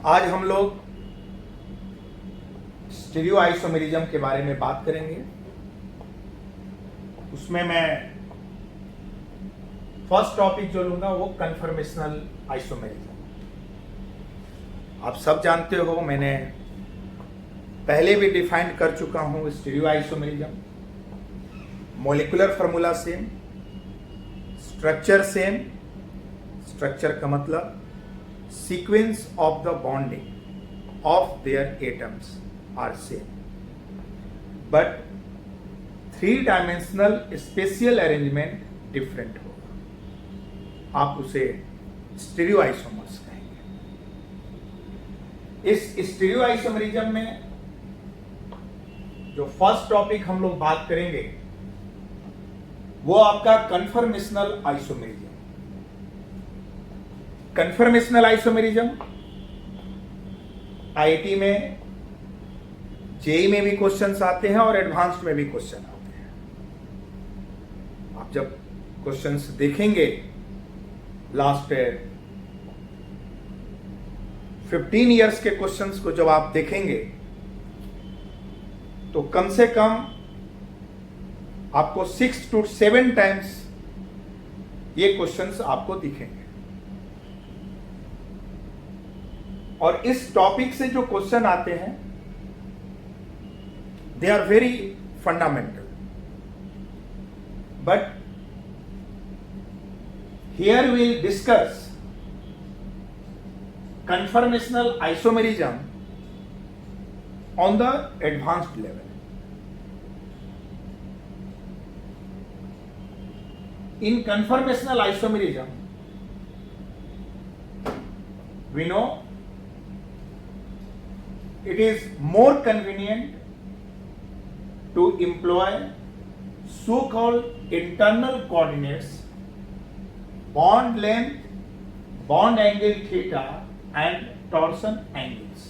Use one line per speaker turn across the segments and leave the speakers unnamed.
आज हम लोग स्टीरियो आइसोमेरिज्म के बारे में बात करेंगे। उसमें मैं फर्स्ट टॉपिक जो लूंगा वो कन्फर्मेशनल आइसोमेरिज्म। आप सब जानते हो, मैंने पहले भी डिफाइन कर चुका हूं stereoisomerism. Molecular formula same, structure same. Structure का मतलब sequence of the bonding of their atoms are same, but 3 dimensional spatial arrangement different होगा। आप उसे स्टीरियो आइसोमर्स कहेंगे। इस स्टीरियो आइसोमेरिज्म में जो फर्स्ट टॉपिक हम लोग बात करेंगे वो आपका conformational isomerism. Conformational isomerism IIT में, जेई में भी क्वेश्चंस आते हैं और एडवांस्ड में भी क्वेश्चन आते हैं। आप जब क्वेश्चंस देखेंगे लास्ट 15 इयर्स के क्वेश्चंस को जब आप देखेंगे तो कम से कम आपको 6 to 7 टाइम्स ये क्वेश्चंस आपको दिखेंगे। और इस टॉपिक से जो क्वेश्चन आते हैं they are very fundamental, but here we will discuss conformational isomerism on the advanced level. In conformational isomerism, we know it is more convenient to employ so-called internal coordinates, bond length, bond angle theta and torsion angles.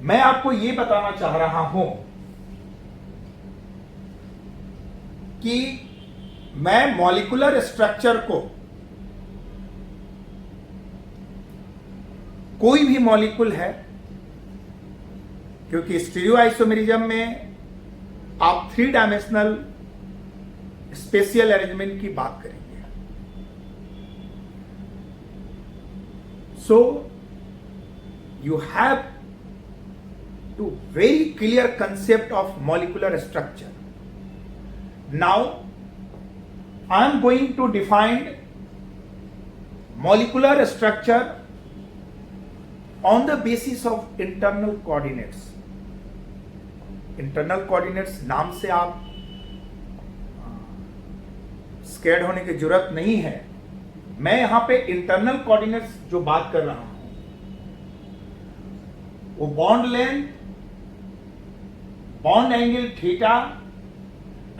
मैं आपको ये बताना चाह रहा हूं कि मैं molecular structure को, कोई भी मॉलिक्यूल है, क्योंकि स्टीरियो आइसोमेरिज्म में आप 3 डायमेंशनल स्पेशियल अरेंजमेंट की बात करेंगे। So you have to very clear concept of molecular structure. Now I am going to define molecular structure on the basis of internal coordinates. Internal coordinates नाम से आप scared होने की जरूरत नहीं है। मैं यहां पे इंटरनल कोऑर्डिनेट्स जो बात कर रहा हूं वो bond length, bond angle theta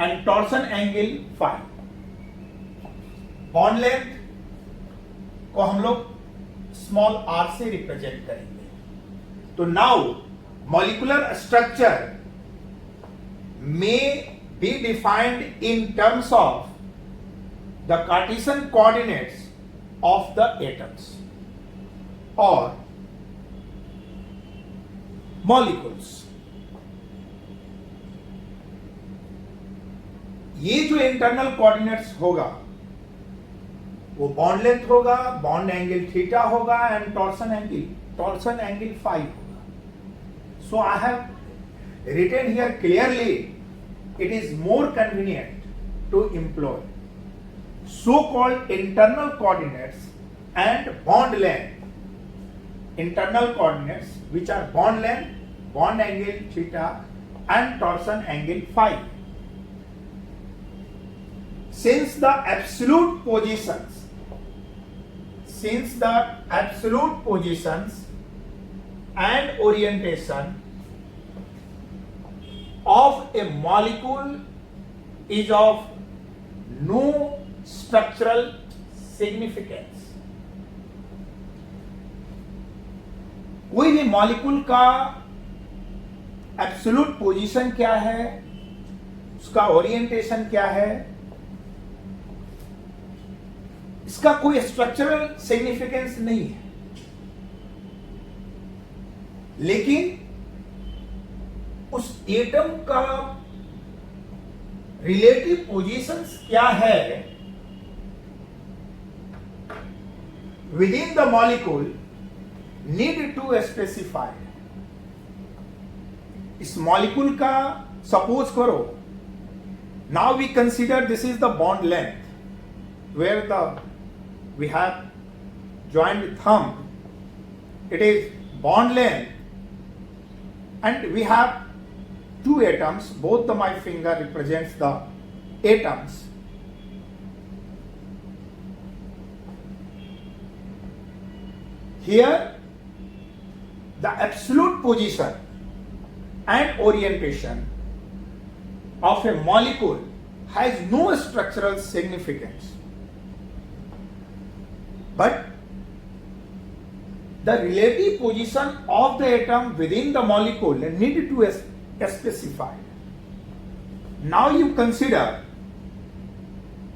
and torsion angle phi. Bond length को हम लोग स्मॉल आर से रिप्रेजेंट करेंगे। तो now molecular structure may be defined in terms of the Cartesian coordinates of the atoms or molecules. ये जो internal coordinates होगा वो बॉन्ड लेंथ होगा, बॉन्ड एंगल थीटा होगा एंड टॉर्सन एंगल फाई होगा। So I have written here clearly it is more convenient to employ so-called internal coordinates and bond length. Internal coordinates which are bond length, bond angle theta and torsion angle phi. Since the absolute positions and orientation of a molecule is of no structural significance. कोई भी molecule का absolute position क्या है, उसका orientation क्या है, इसका कोई स्ट्रक्चरल सिग्निफिकेंस नहीं है। लेकिन उस एटम का रिलेटिव पोजीशंस क्या है within the molecule need to specify. इस मॉलिक्यूल का सपोज करो, now we consider this is the bond length where the we have joined thumb, it is bond length and we have two atoms, both my finger represents the atoms. Here the absolute position and orientation of a molecule has no structural significance, but the relative position of the atom within the molecule need to specify. Now you consider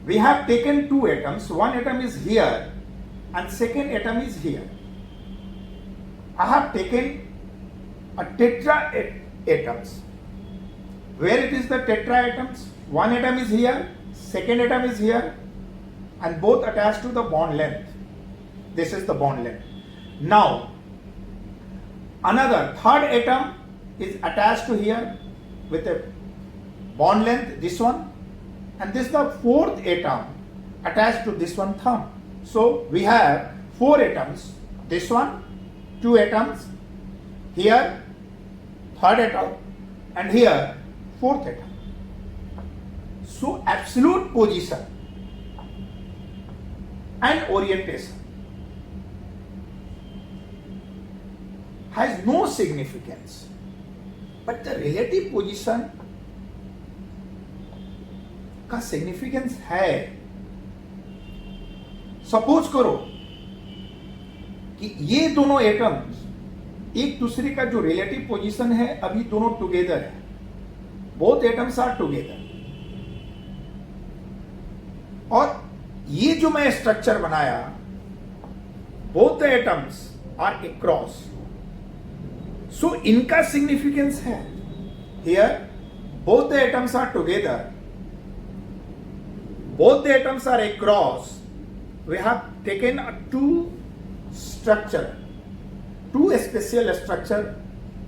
we have taken two atoms, one atom is here and second atom is here. I have taken a tetra atoms. Where it is the tetra atoms? One atom is here, second atom is here, and both attached to the bond length. This is the bond length. Now, another third atom is attached to here with a bond length, this one, and this is the fourth atom attached to this one thumb. So, we have four atoms, this one, two atoms, here, third atom, and here, fourth atom. So, absolute position and orientation has no significance, but the relative position का significance है. Suppose करो कि ये दोनों atoms एक दूसरे का जो रिलेटिव पोजीशन है अभी दोनों टुगेदर है, बोथ एटम्स आर टुगेदर, और ये जो मैं स्ट्रक्चर बनाया both the atoms are across, so इनका सिग्निफिकेंस है. Here both the atoms are together, both the atoms are across, we have taken a two special structure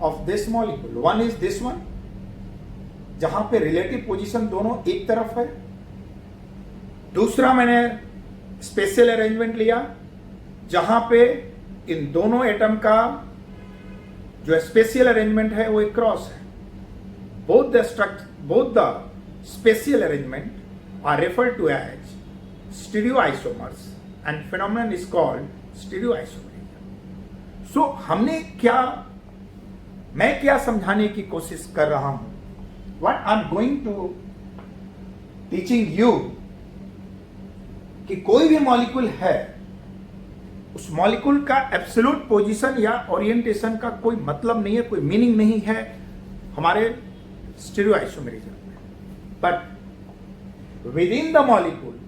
of this molecule. One is this one, जहां पे relative position दोनों एक तरफ है. दूसरा मैंने स्पेशल अरेंजमेंट लिया जहां पे इन दोनों एटम का जो स्पेशल अरेंजमेंट है वो क्रॉस है. Both the special arrangement are referred to as stereoisomers and phenomenon is called stereoisomerism. So मैं क्या समझाने की कोशिश कर रहा हूं, what I'm going to teaching you कि कोई भी मॉलिक्यूल है उस मॉलिक्यूल का एब्सोल्यूट पोजीशन या ओरिएंटेशन का कोई मतलब नहीं है, कोई मीनिंग नहीं है हमारे स्टीरियोआइसोमेरिज्म में. But with in the molecule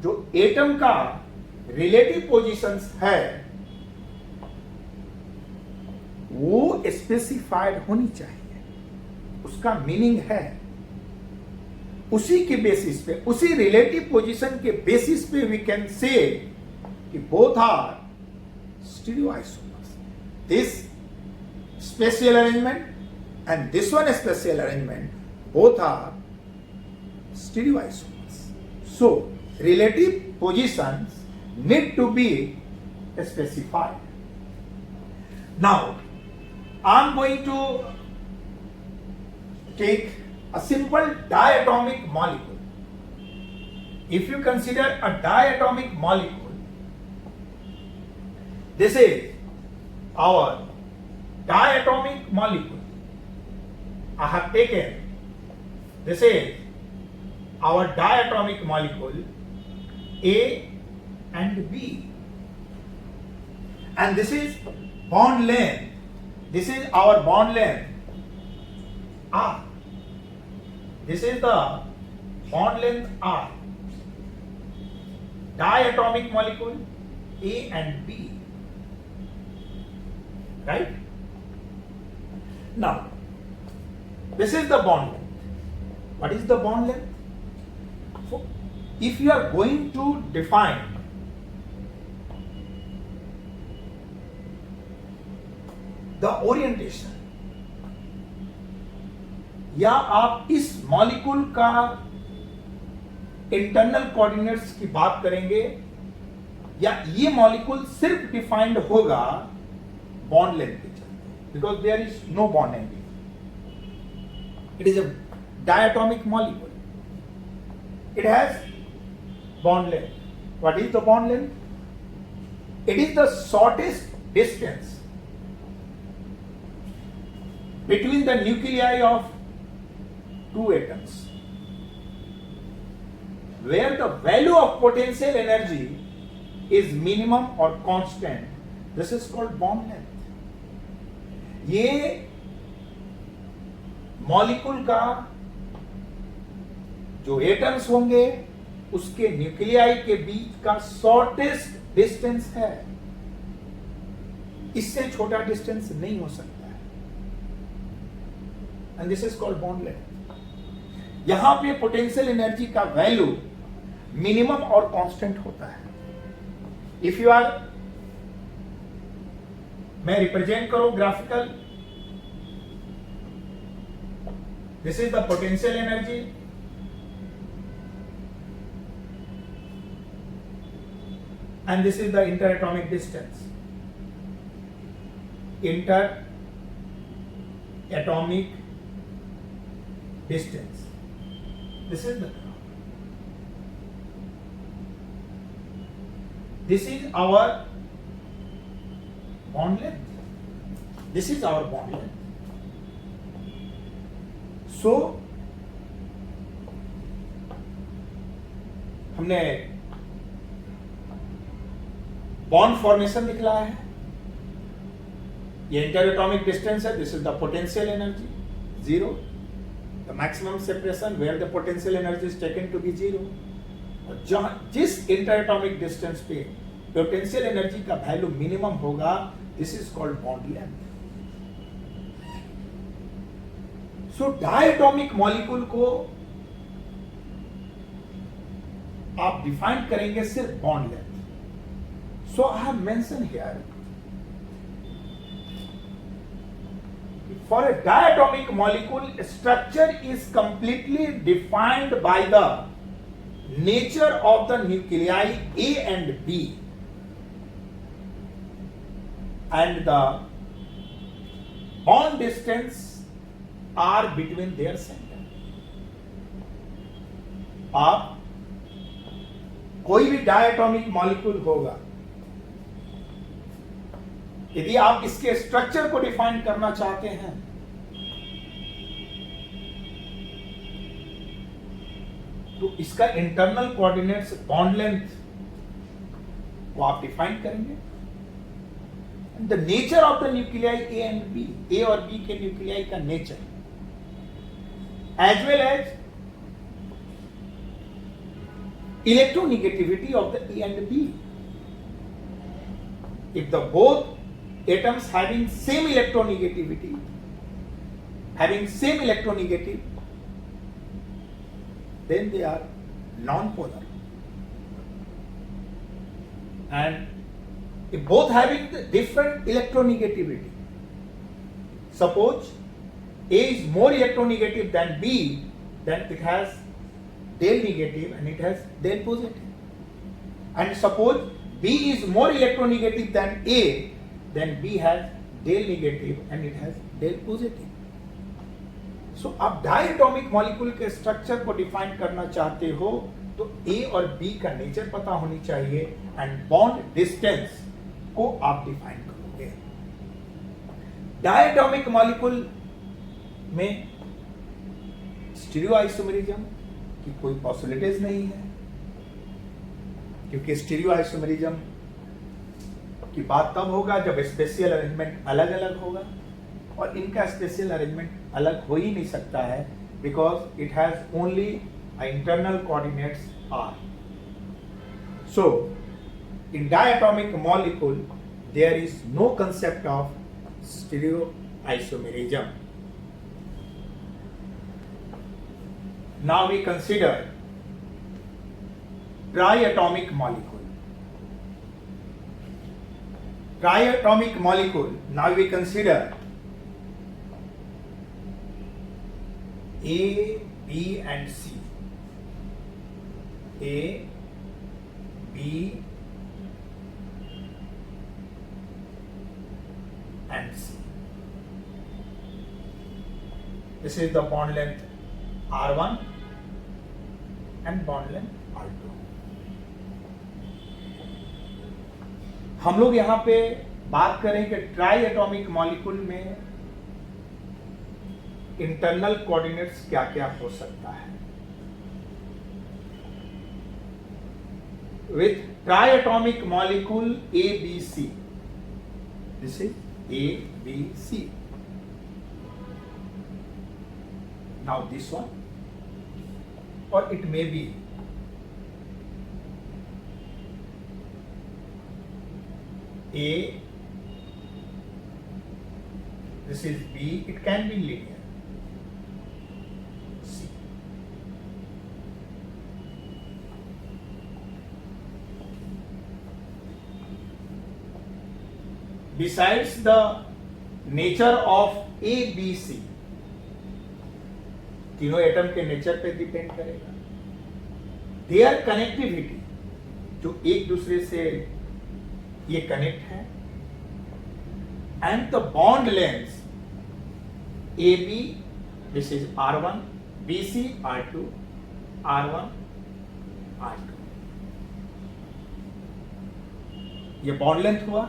जो एटम का रिलेटिव पोजीशंस है वो स्पेसिफाइड होनी चाहिए, उसका मीनिंग है. उसी के बेसिस पे, उसी रिलेटिव पोजीशन के बेसिस पे वी कैन से कि both are stereoisomers. This spatial arrangement and this one spatial arrangement both are stereoisomers. So, relative positions need to be specified. Now, I am going to take a simple diatomic molecule. If you consider a diatomic molecule, this is our diatomic molecule. I have taken, this is our diatomic molecule A and B, and this is bond length, this is our bond length R, this is the bond length R. Diatomic molecule A and B, right? Now, this is the bond length. What is the bond length? So, if you are going to define the orientation, या आप इस molecule का internal coordinates की बात करेंगे, या ये molecule सिर्फ डिफाइंड होगा बॉन्ड लेंथ के चलते, because there is no bond angle. It is a diatomic molecule. It has bond length. What is the bond length? It is the shortest distance between the nuclei of two atoms, where the value of potential energy is minimum or constant. This is called bond length. ये molecule का जो atoms होंगे उसके nuclei के बीच का shortest distance है. इससे छोटा डिस्टेंस नहीं हो सकता है. And this is called bond length. यहां पे पोटेंशियल एनर्जी का वैल्यू मिनिमम और कांस्टेंट होता है. इफ यू आर, मैं रिप्रेजेंट करो graphical, this is the potential energy, and this is the interatomic distance. Interatomic distance. This is the graph. This is our bond length. This is our bond length. So हमने bond formation दिखलाया है. ये interatomic distance है. This is the potential energy, zero. The maximum separation where the potential energy is taken to be zero. और जहां जिस interatomic distance पे potential energy का वैल्यू मिनिमम होगा, this is called bond length. So diatomic molecule को आप define करेंगे सिर्फ bond length. So I have mentioned here, for a diatomic molecule, structure is completely defined by the nature of the nuclei A and B, and the bond distance are between their center. आप कोई भी diatomic molecule होगा, यदि आप इसके structure को define करना चाहते हैं तो इसका इंटरनल कोऑर्डिनेट्स बॉन्ड लेंथ को आप डिफाइन करेंगे. The nature of the nuclei A and B, A और बी के न्यूक्लियाई का nature, as well as electronegativity of the A and B. If the both atoms having same electronegativity, then they are non-polar. And if both having the different electronegativity, suppose A is more electronegative than B, then it has del negative and it has del positive. And suppose B is more electronegative than A, then B has del negative and it has del positive. So आप diatomic molecule के structure को define करना चाहते हो तो A और B का nature पता होनी चाहिए एंड बॉन्ड डिस्टेंस को आप डिफाइन करोगे. डायटोमिक मॉलिक्यूल में स्टीरियो आइसोमेरिज्म की कोई पॉसिबिलिटीज नहीं है, क्योंकि स्टीरियो आइसोमेरिज्म की बात तब होगा जब स्पेशियल अरेंजमेंट अलग अलग होगा, और इनका स्पेशियल अरेंजमेंट अलग हो ही नहीं सकता है, because it has only internal coordinates R. So in diatomic molecule there is no concept of stereoisomerism. Now we consider triatomic molecule. Triatomic molecule. Now we consider A, B and C. A, B and C. This is the bond length R1 and bond length R2. हम लोग यहां पे बात करें कि try atomic molecule में internal coordinates क्या क्या हो सकता है. With triatomic molecule ABC, this is ABC. Now this one, or it may be A, this is B, it can be linear. C. Besides the nature of A, B, C, तीनों atom के nature पे depend करेगा. Their connectivity, जो एक दूसरे से ये connect है, and the bond length A B, this is R1, BC R2, R1 R2. ये बॉन्ड लेंथ हुआ.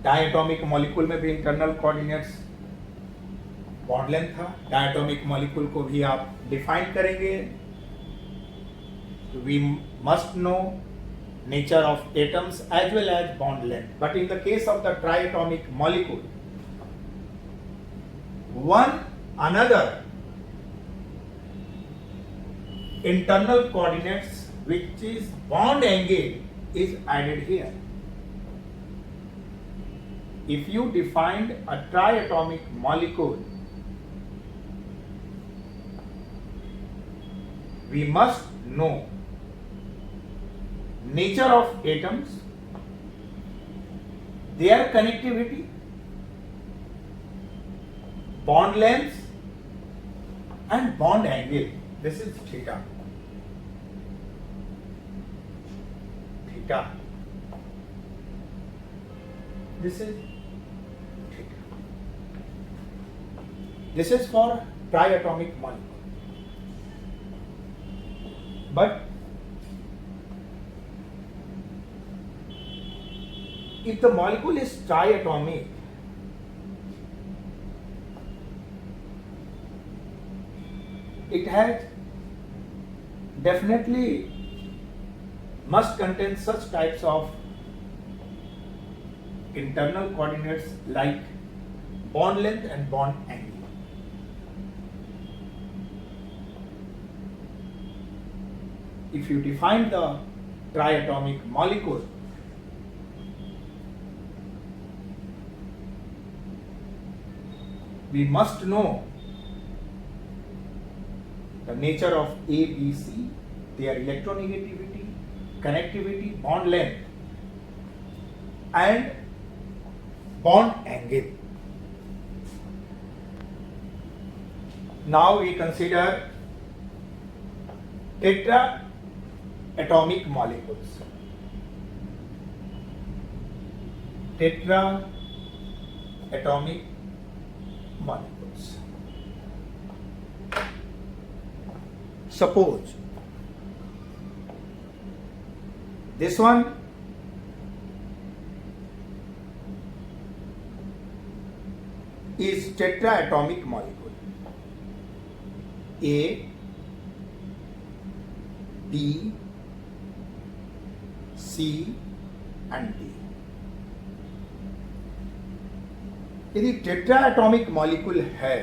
डायटोमिक मॉलिक्यूल में भी इंटरनल कोऑर्डिनेट्स बॉन्ड लेंथ था. डायटोमिक मॉलिक्यूल को भी आप डिफाइन करेंगे. We must know nature of atoms as well as bond length. But in the case of the triatomic molecule, one another internal coordinates which is bond angle is added here. If you defined a triatomic molecule, we must know nature of atoms, their connectivity, bond length and bond angle. This is theta. Theta. This is theta. This is for triatomic molecule. But if the molecule is triatomic, it has definitely must contain such types of internal coordinates like bond length and bond angle. If you define the triatomic molecule, we must know the nature of A, B, C, their electronegativity, connectivity, bond length and bond angle. Now we consider tetraatomic molecules. Tetraatomic molecules. Suppose this one is tetraatomic molecule. A, B, C and D. यदि टेट्राएटॉमिक molecule है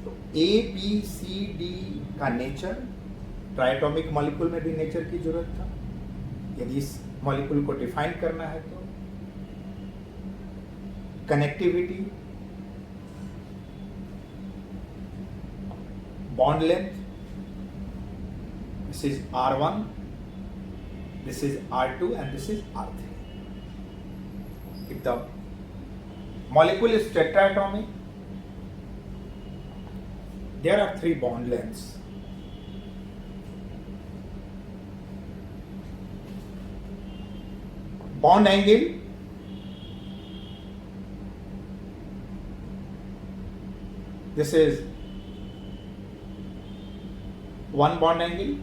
तो ए B C D का nature, triatomic molecule में भी nature की जरूरत था यदि इस मॉलिक्यूल को डिफाइन करना है तो. Connectivity, bond length. This is R1, this is R2, and this is R3. If the molecule is tetraatomic, there are 3 bond lengths. Bond angle, this is one bond angle.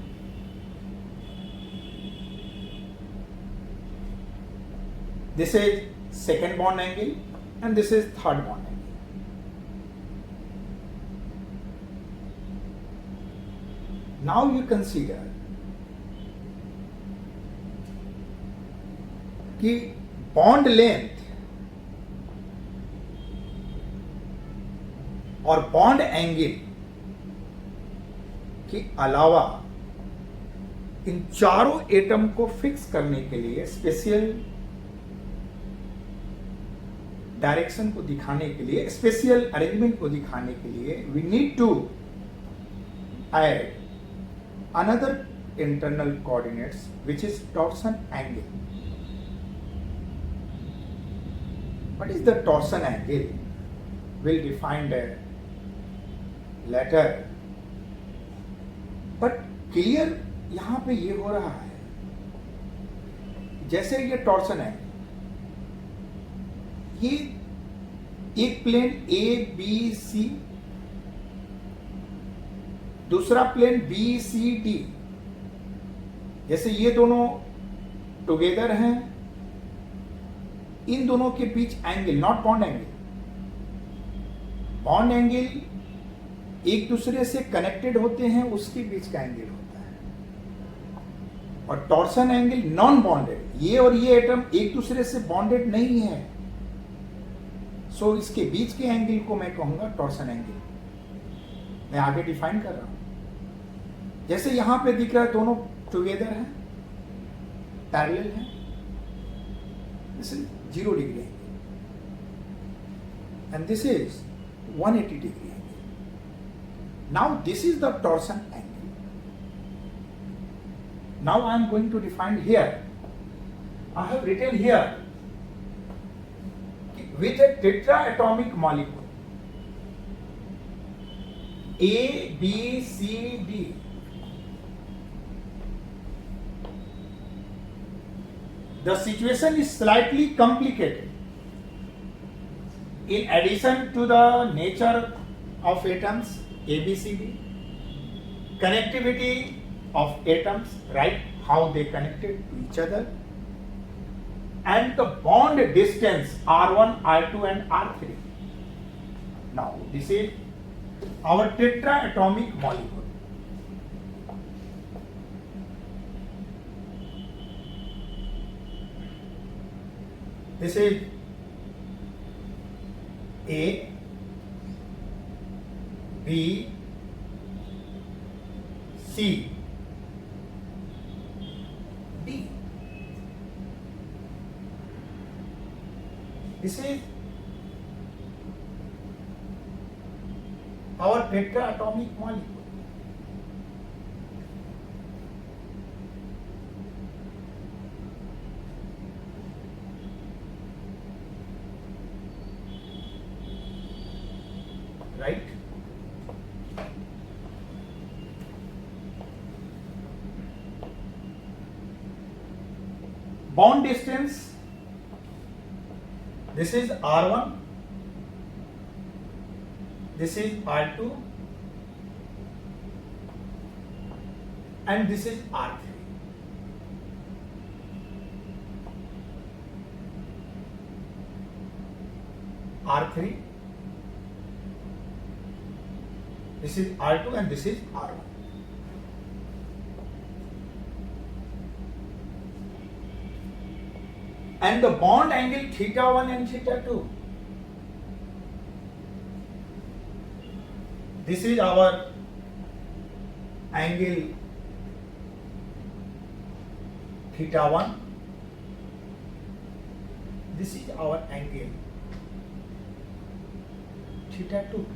This is second bond angle, and this is third bond angle. Now you consider कि bond length और bond angle के अलावा इन चारों atom को fix करने के लिए, special direction को दिखाने के लिए, स्पेशल अरेंजमेंट को दिखाने के लिए, we need to add another internal coordinates which is torsion angle. What is the torsion angle? We'll define that later. But clear यहां पे ये हो रहा है, जैसे ये टॉर्सन है, ये एक प्लेन ए बी सी, दूसरा प्लेन बी सी डी, जैसे ये दोनों टुगेदर हैं, इन दोनों के बीच angle, not bond angle, bond angle एक दूसरे से कनेक्टेड होते हैं, उसके बीच का एंगल होता है. और टॉर्सन एंगल नॉन बॉन्डेड, ये और ये एटम एक दूसरे से बॉन्डेड नहीं है, सो इसके बीच के एंगल को मैं कहूंगा टॉर्सन एंगल. मैं आगे डिफाइन कर रहा हूं. जैसे यहां पे दिख रहा है दोनों टुगेदर हैं, पैरेलल हैं, this is 0 degree and this is 180 degree angle. Now this is the torsion angle. Now I am going to define here. I have written here with a tetraatomic molecule A, B, C, D, the situation is slightly complicated. In addition to the nature of atoms A, B, C, D, connectivity of atoms, right? How they connected to each other, and the bond distance R1, R2, and R3. Now this is our tetraatomic molecule. This is A, B, C, D. This is our tetraatomic molecule. Right? Bond distance, this is R1, this is R2, and this is R3. R3, this is R2, and this is R1. And the bond angle theta 1 and theta 2. This is our angle theta 1. This is our angle theta 2.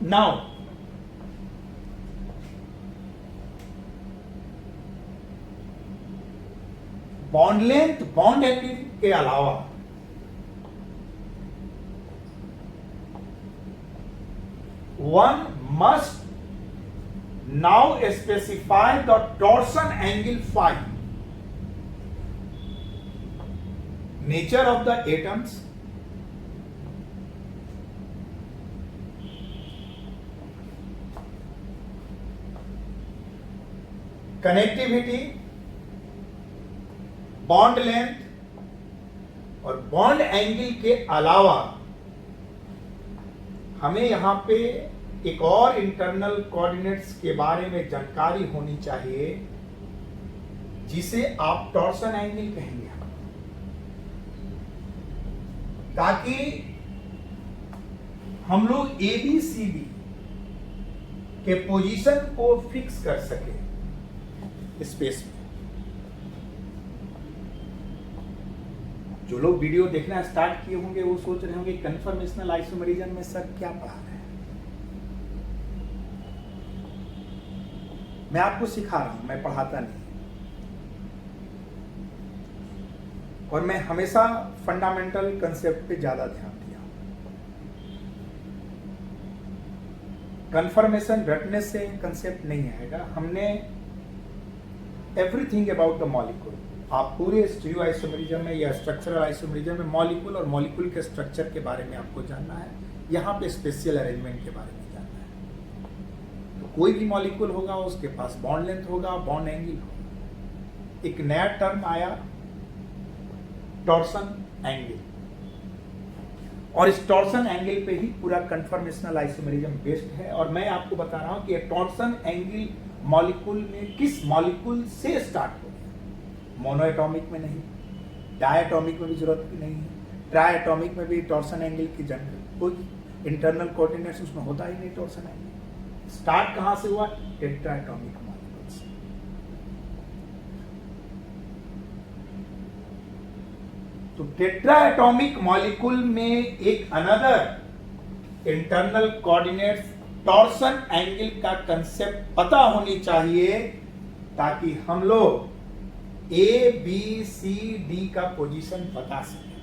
Now bond length bond angle के अलावा one must now specify the torsion angle phi. Nature of the atoms, connectivity, bond length और bond angle के अलावा हमें यहां पे एक और इंटरनल कोऑर्डिनेट्स के बारे में जानकारी होनी चाहिए जिसे आप टॉर्सन एंगल कहेंगे, ताकि हम लोग एबीसीडी के पोजीशन को फिक्स कर सके स्पेस में। जो लोग वीडियो देखना स्टार्ट किए होंगे वो सोच रहे होंगे कन्फर्मेशनल आइसोमेरिज्म में सर क्या पढ़ा रहे हैं। मैं आपको सिखा रहा हूं, मैं पढ़ाता नहीं। और मैं हमेशा फंडामेंटल कंसेप्ट पे ज्यादा ध्यान दिया। कन्फर्मेशन रटने से कंसेप्ट नहीं आएगा। हमने एवरीथिंग अबाउट द मॉलिक्यूल, आप पूरे स्टीरियो आइसोमेरिज्म में या स्ट्रक्चरल आइसोमेरिज्म में मॉलिक्यूल और मॉलिक्यूल के स्ट्रक्चर के बारे में आपको जानना है। यहाँ पे स्पेशियल अरेंजमेंट के बारे में जानना है। तो कोई भी मॉलिक्यूल होगा उसके पास बॉन्ड लेंथ होगा, बॉन्ड एंगल होगा। एक नया टर्म आया टॉर्सन एंगल, और इस टॉर्सन एंगल पे ही पूरा कन्फर्मेशनल आइसोमेरिज्म बेस्ड है। और मैं आपको बता रहा हूं कि टॉर्सन एंगल मॉलिक्यूल में किस मॉलिक्यूल से स्टार्ट हो गया। मोनोएटॉमिक में नहीं, डायटॉमिक में भी जरूरत की नहीं है, ट्राइएटॉमिक में भी टॉर्सन एंगल की जरूरत, कोई इंटरनल कोऑर्डिनेट्स उसमें होता ही नहीं। टॉर्सन एंगल स्टार्ट कहां से हुआ? टेट्राएटॉमिक मॉलिक्यूल से। तो टेट्राएटॉमिक मॉलिक्यूल में एक another internal coordinates torsion angle का कंसेप्ट पता होनी चाहिए, ताकि हम लोग ए बी सी डी का पोजीशन बता सकें।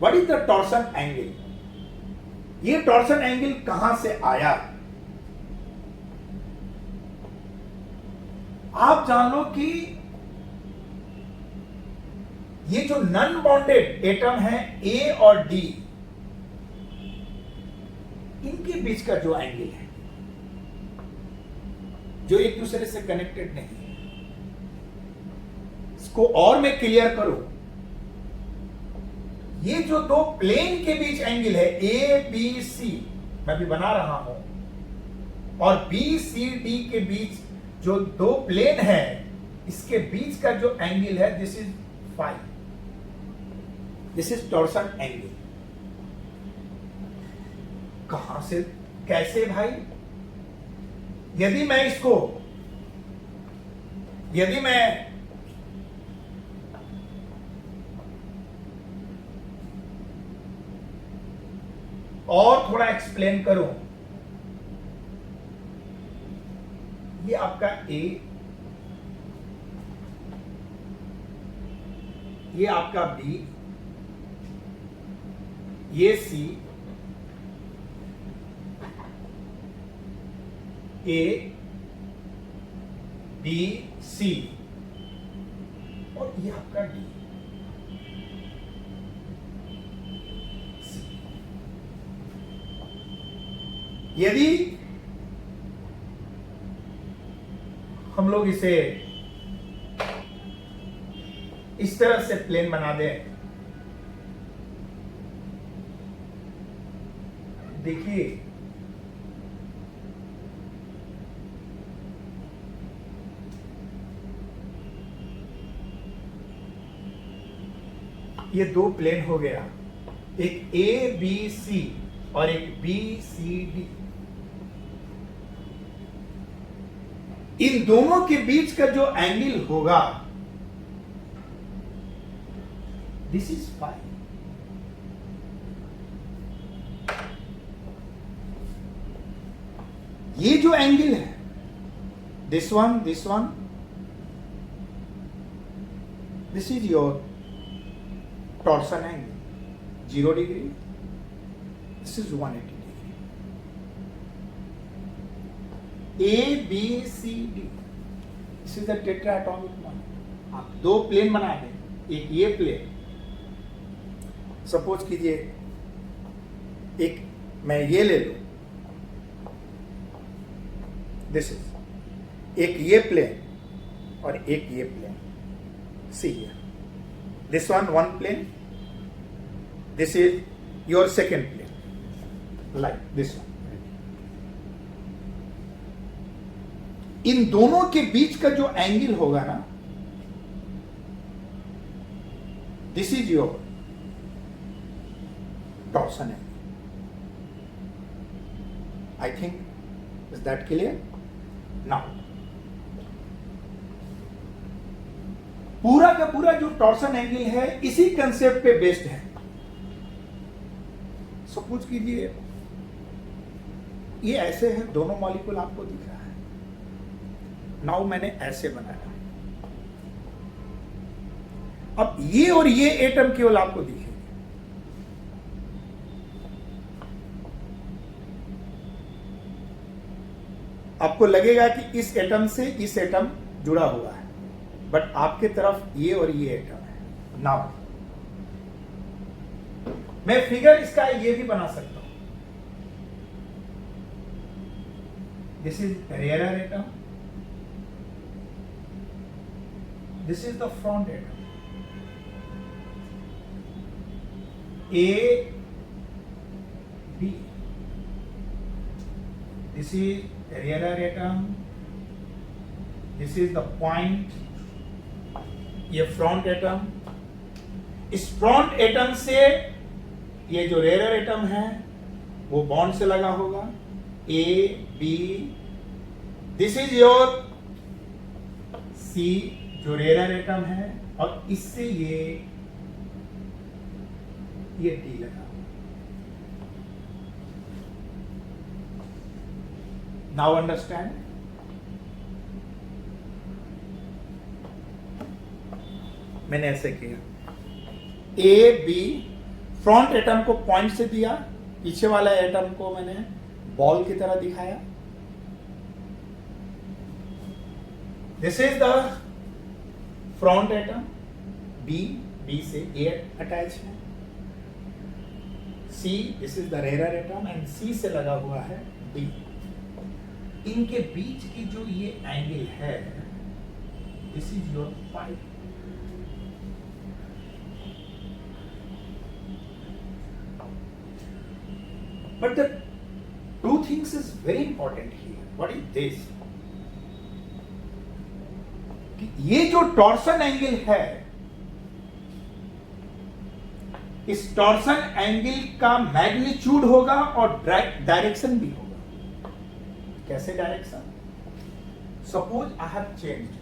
What is the torsion angle? ये टॉर्सन एंगल कहां से आया? आप जान लो कि ये जो नॉन बॉन्डेड एटम है ए और डी, इनके बीच का जो एंगल है, जो एक दूसरे से कनेक्टेड नहीं है, इसको और मैं क्लियर करूं। ये जो दो प्लेन के बीच एंगल है ए बी सी, मैं भी बना रहा हूं, और बी सी डी के बीच जो दो प्लेन है, इसके बीच का जो एंगल है, this is phi, this is torsion angle. कहां से, कैसे भाई? यदि मैं और थोड़ा एक्सप्लेन करूं, ये आपका ए, ये आपका बी, ये सी, ए बी सी, और ये आपका डी। यदि हम लोग इसे इस तरह से प्लेन बना दें, देखिए ये दो प्लेन हो गया, एक ए बी सी और एक बी सी डी। इन दोनों के बीच का जो एंगल होगा, दिस इज फाई। ये जो एंगल है, this one, this is your torsion angle 0 degree, this is 180 degree. A B C D, this is the tetratomic model. आप दो प्लेन बना दें, एक ये प्लेन, सपोज कीजिए एक मैं ये ले लूं, दिस इज एक ये प्लेन और एक ये plane, see here, this one plane, this is your second plane, like this one. इन दोनों के बीच का जो एंगल होगा ना, this is your torsion angle. I think, is that clear? Now, पूरा का पूरा जो टॉर्सन एंगल है इसी कंसेप्ट पे बेस्ड है। सपोज कीजिए ये ऐसे है, दोनों मॉलिक्यूल आपको दिख रहा है। नाउ मैंने ऐसे बनाया, अब ये और ये एटम केवल आपको दिखे, आपको लगेगा कि इस एटम से इस एटम जुड़ा हुआ है, बट आपके तरफ ये और ये एटम है। नाउ मैं फिगर इसका ये भी बना सकता हूं, this is rear atom, this is the front atom, A B, this is rear atom, this is the point, ये front atom। इस front atom से ये जो rear atom है वो bond से लगा होगा, A B, this is your C जो rear atom है, और इससे ये D लगा। Now understand? मैंने ऐसे किया, ए बी फ्रंट एटम को पॉइंट से दिया, पीछे वाला एटम को मैंने बॉल की तरह दिखाया। This is the front atom, B से ए अटैच है, C, this is the rear atom, and C से लगा हुआ है डी। इनके बीच की जो ये एंगल है, this is your pi. But the two things is very important here. What is this? ये जो टॉर्सन एंगल है, इस टॉर्सन एंगल का मैग्नीट्यूड होगा और डायरेक्शन भी होगा। कैसे direction? Suppose I have changed,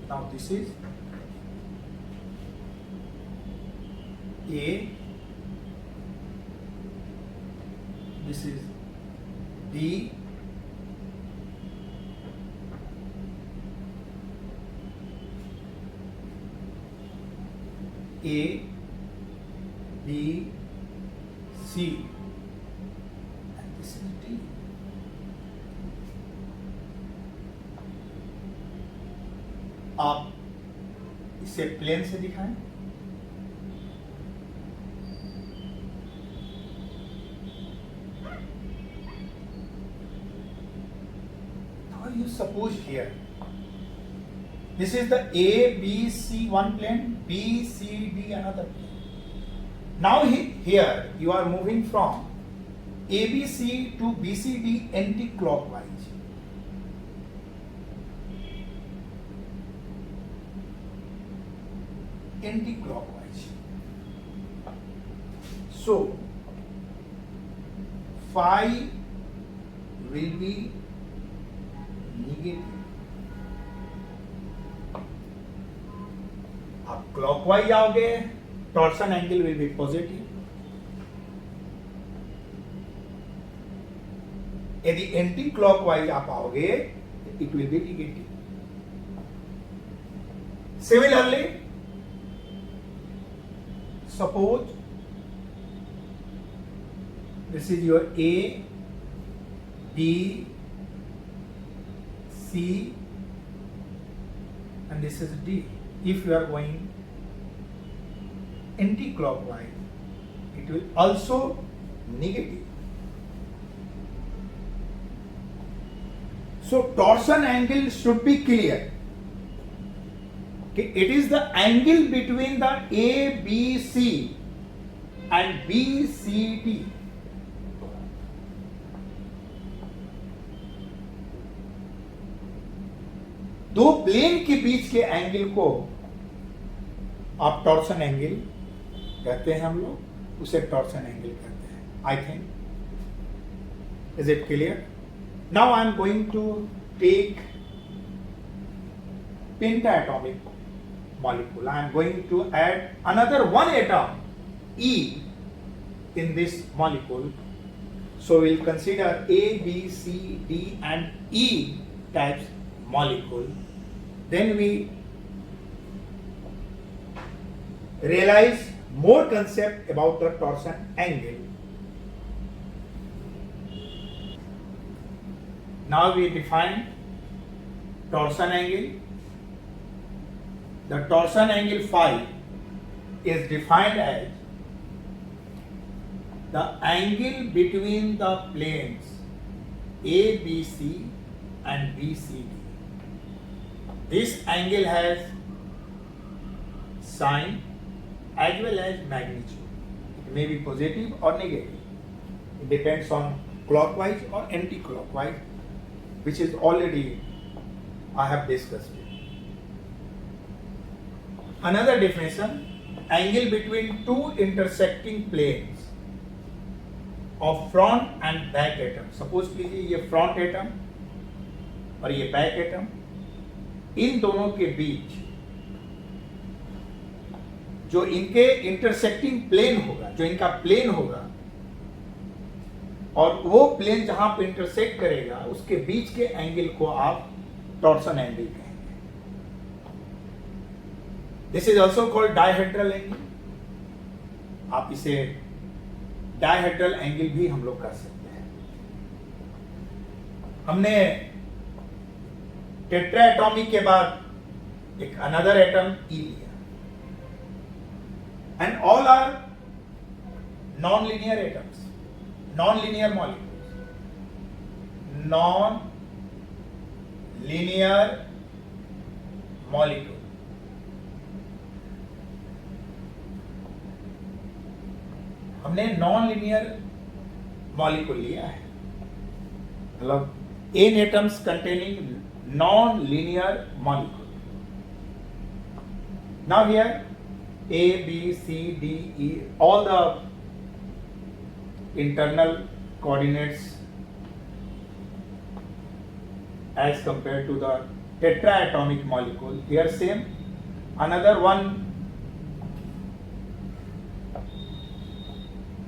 now this is A, this is D, A B C, आप इसे प्लेन से दिखाएं। Now you suppose here, this is the A, B, C one plane, B, C, D another plane. Now here you are moving from ABC to BCD anti-clockwise. Anti-clockwise. So phi will be negative. आप clockwise आओगे, torsion angle will be positive. यदि anti clockwise आप आओगे it will be negative. Similarly suppose this is your A, B, C and this is D. If you are going anti-clockwise, it will also negative. So torsion angle should be clear. Okay, it is the angle between the ABC and BCD. दो plane के बीच के angle को आप torsion angle कहते हैं, हम लोग उसे टॉर्सन एंगल कहते हैं. I think is it clear? Now I am going to take pentaatomic molecule. I am going to add another one atom E in this molecule. So we'll consider A, B, C, D and E types molecule. Then we realize more concept about the torsion angle. Now we define torsion angle. The torsion angle phi is defined as the angle between the planes ABC and BCD. This angle has sign as well as magnitude. It may be positive or negative. It depends on clockwise or anti-clockwise, which is already I have discussed it. Another definition, angle between two intersecting planes of front and back atom. Suppose कीजिए ये front atom और ये back atom, इन दोनों के बीच जो इनके intersecting plane होगा, जो इनका प्लेन होगा और वो प्लेन जहां पे इंटरसेक्ट करेगा उसके बीच के एंगल को आप टॉर्सन एंगल कहेंगे. This is also called dihedral angle. आप इसे डायहेड्रल एंगल भी हम लोग कर सकते हैं. हमने टेट्राएटॉमिक के बाद एक अनदर एटम ई लिया, and all are non linear atoms, non linear molecules, non linear molecule. हमने नॉन लीनियर मॉलिक्यूल लिया है, मतलब N atoms containing non linear molecule. Now here A, B, C, D, E, all the internal coordinates as compared to the tetraatomic molecule. Here same, another one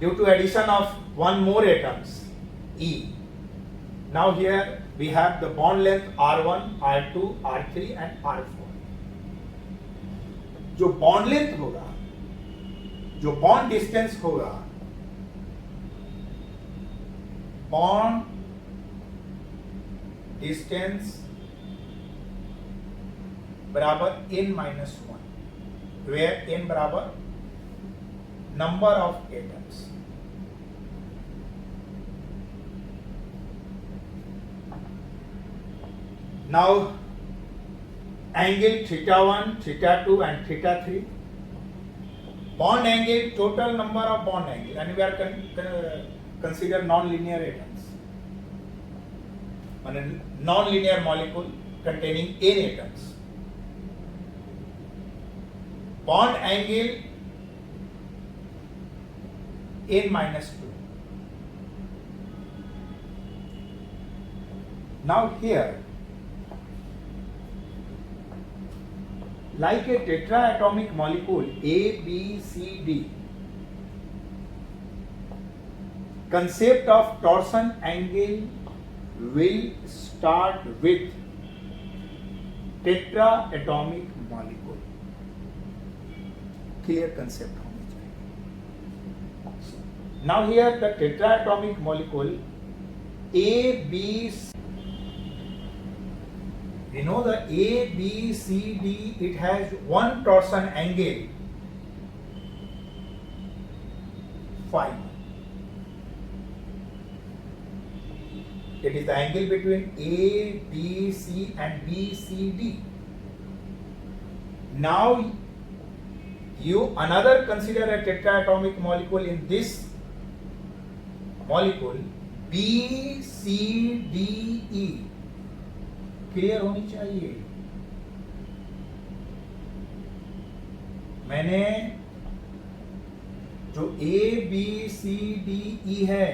due to addition of one more atoms, E. Now here we have the bond length R1, R2, R3 and R4. जो bond length होगा, जो bond distance होगा, bond distance बराबर n-1, where n बराबर number of atoms. Now angle θ1, θ2 and θ3, bond angle, total number of bond angle, and we are consider non-linear atoms, and non-linear molecule containing n atoms. Bond angle n-2. Now here, like a tetraatomic molecule A, B, C, D, concept of torsion angle will start with tetra atomic molecule. Clear concept होनी चाहिए. Now here the tetra atomic molecule A, B, C. We know the A, B, C, D, it has one torsion angle, phi. It is the angle between A, B, C and B, C, D. Now you another consider a tetraatomic molecule in this molecule B, C, D, E. Clear होनी चाहिए. मैंने जो A, B, C, D, E है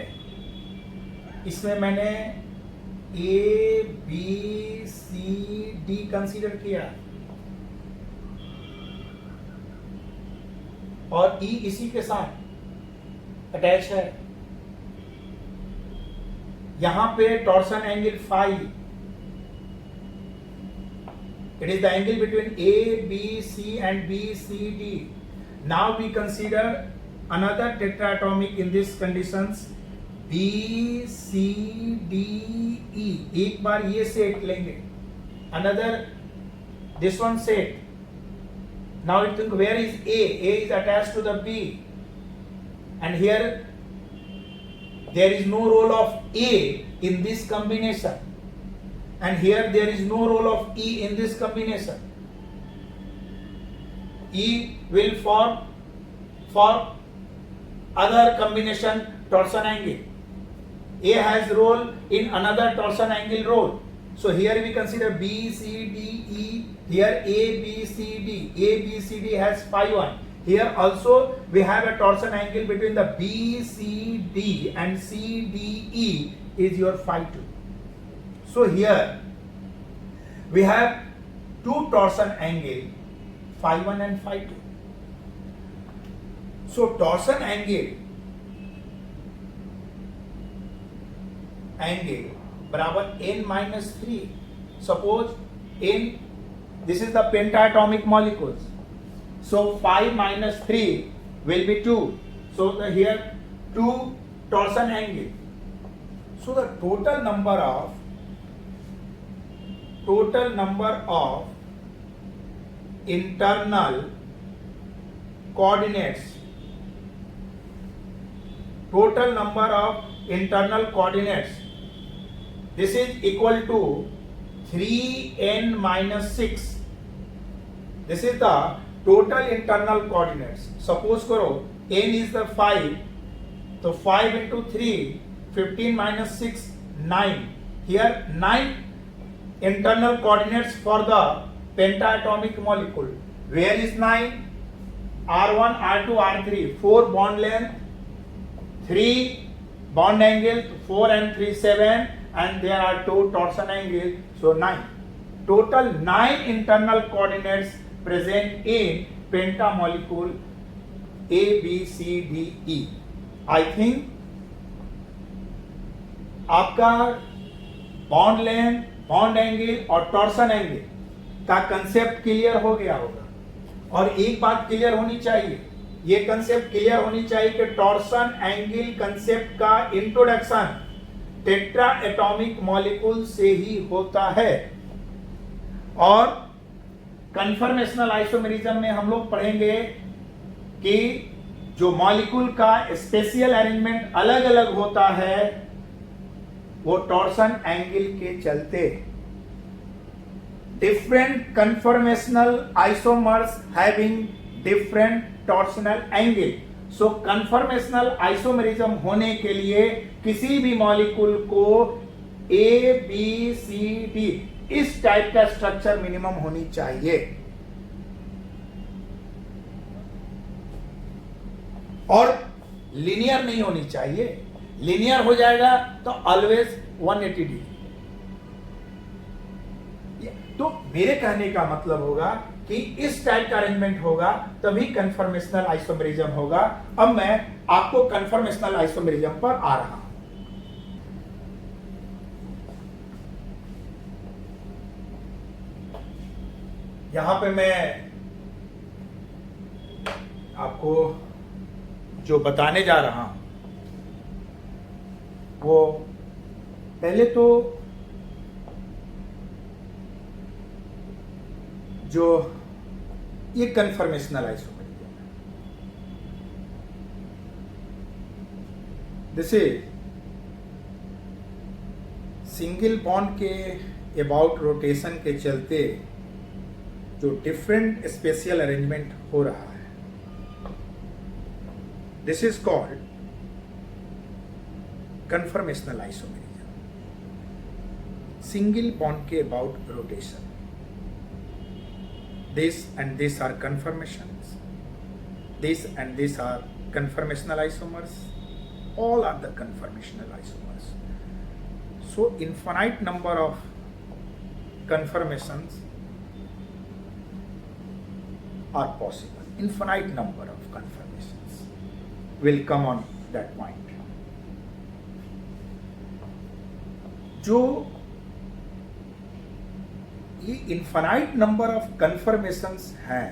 इसमें मैंने A, B, C, D consider किया और E इसी के साथ अटैच है. यहां पे torsion angle phi. It is the angle between A, B, C and B, C, D. Now we consider another tetraatomic in these conditions B, C, D, E. एक बार ये सेट लेंगे. Another this one set. Now you think where is A? A is attached to the B. And here there is no role of A in this combination. And here there is no role of E in this combination. E will for other combination torsion angle. A has role in another torsion angle role. So here we consider B, C, D, E. Here A, B, C, D. A, B, C, D has phi 1. Here also we have a torsion angle between the B, C, D and C, D, E is your phi 2. So here we have two torsion angle phi 1 and phi 2. So torsion angle बराबर n minus 3. Suppose n, this is the pentaatomic molecules. So phi minus 3 will be 2. So here 2 torsion angle. So the total number of internal coordinates, this is equal to 3n minus 6. This is the total internal coordinates. Suppose करो n is the 5, तो 5 into 3, 15 minus 6, 9. Here 9 internal coordinates for the pentaatomic molecule. Where is 9? R1, R2, R3. 4 bond length, 3 bond angle, 4 and 3, 7, and there are 2 torsion angles, so 9. Total 9 internal coordinates present in pentamolecule A, B, C, D, E. I think आपका bond length, bond angle और torsion angle का concept clear हो गया होगा. और एक बात clear होनी चाहिए, ये कंसेप्ट क्लियर होनी चाहिए कि टॉर्सन एंगल कंसेप्ट का इंट्रोडक्शन टेट्रा एटॉमिक मॉलिक्यूल से ही होता है. और कन्फर्मेशनल आइसोमेरिज्म में हम लोग पढ़ेंगे कि जो मॉलिक्यूल का स्पेशियल अरेंजमेंट अलग अलग होता है वो टॉर्सन एंगल के चलते. Different conformational isomers having different torsional angle. So conformational isomerism होने के लिए किसी भी मॉलिक्यूल को ए, बी, सी, डी इस टाइप का स्ट्रक्चर मिनिमम होनी चाहिए. और लीनियर नहीं होनी चाहिए. लीनियर हो जाएगा तो ऑलवेज 180 डिग्री. तो मेरे कहने का मतलब होगा कि इस टाइप का अरेंजमेंट होगा तभी कन्फर्मेशनल आइसोमेरिज्म होगा. अब मैं आपको कन्फर्मेशनल आइसोमेरिज्म पर आ रहा हूं. यहां पे मैं आपको जो बताने जा रहा हूं वो पहले तो जो ये कन्फर्मेशनल आइसोमेर, जैसे सिंगल बॉन्ड के अबाउट रोटेशन के चलते जो डिफरेंट स्पेशियल अरेंजमेंट हो रहा है, this is called conformational isomerism. Single bond के about rotation, this and this are conformations, this and this are conformational isomers, all are the conformational isomers. So infinite number of conformations are possible, infinite number of conformations will come on that point. जो ये infinite number of conformations हैं,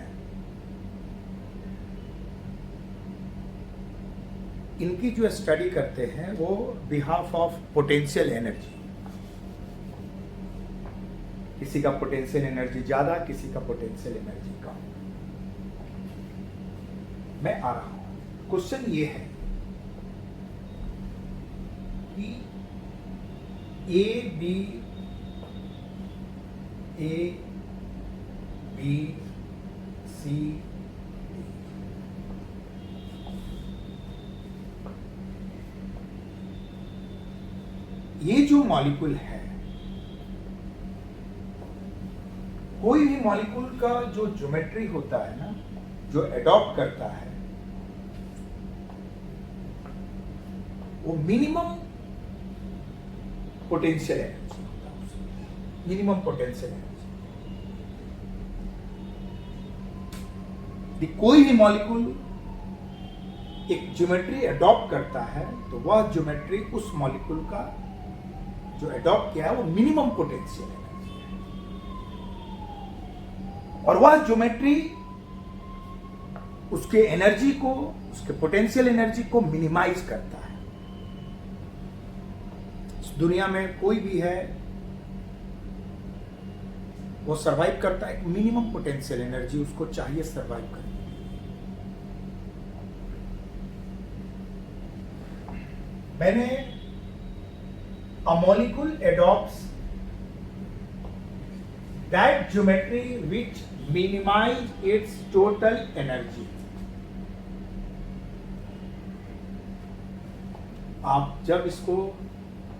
इनकी जो study करते हैं वो behalf of potential energy. किसी का पोटेंशियल एनर्जी ज्यादा, किसी का पोटेंशियल एनर्जी कम. मैं आ रहा हूं. क्वेश्चन ये है कि A, B, C, D. ये जो मॉलिक्यूल है, कोई भी मॉलिक्यूल का जो ज्योमेट्री होता है ना, जो एडॉप्ट करता है, वो मिनिमम पोटेंशियल एनर्जी होता है, मिनिमम पोटेंशियल एनर्जी. कोई भी मॉलिक्यूल एक ज्योमेट्री एडॉप्ट करता है तो वह ज्योमेट्री उस मॉलिक्यूल का जो एडॉप्ट किया है वो मिनिमम पोटेंशियल एनर्जी है, और वह ज्योमेट्री उसके एनर्जी को, उसके पोटेंशियल एनर्जी को मिनिमाइज करता है. इस दुनिया में कोई भी है वो सरवाइव करता है, एक मिनिमम पोटेंशियल एनर्जी उसको चाहिए सरवाइव करने. मैंने a molecule adopts that geometry which minimize its total energy. आप जब इसको,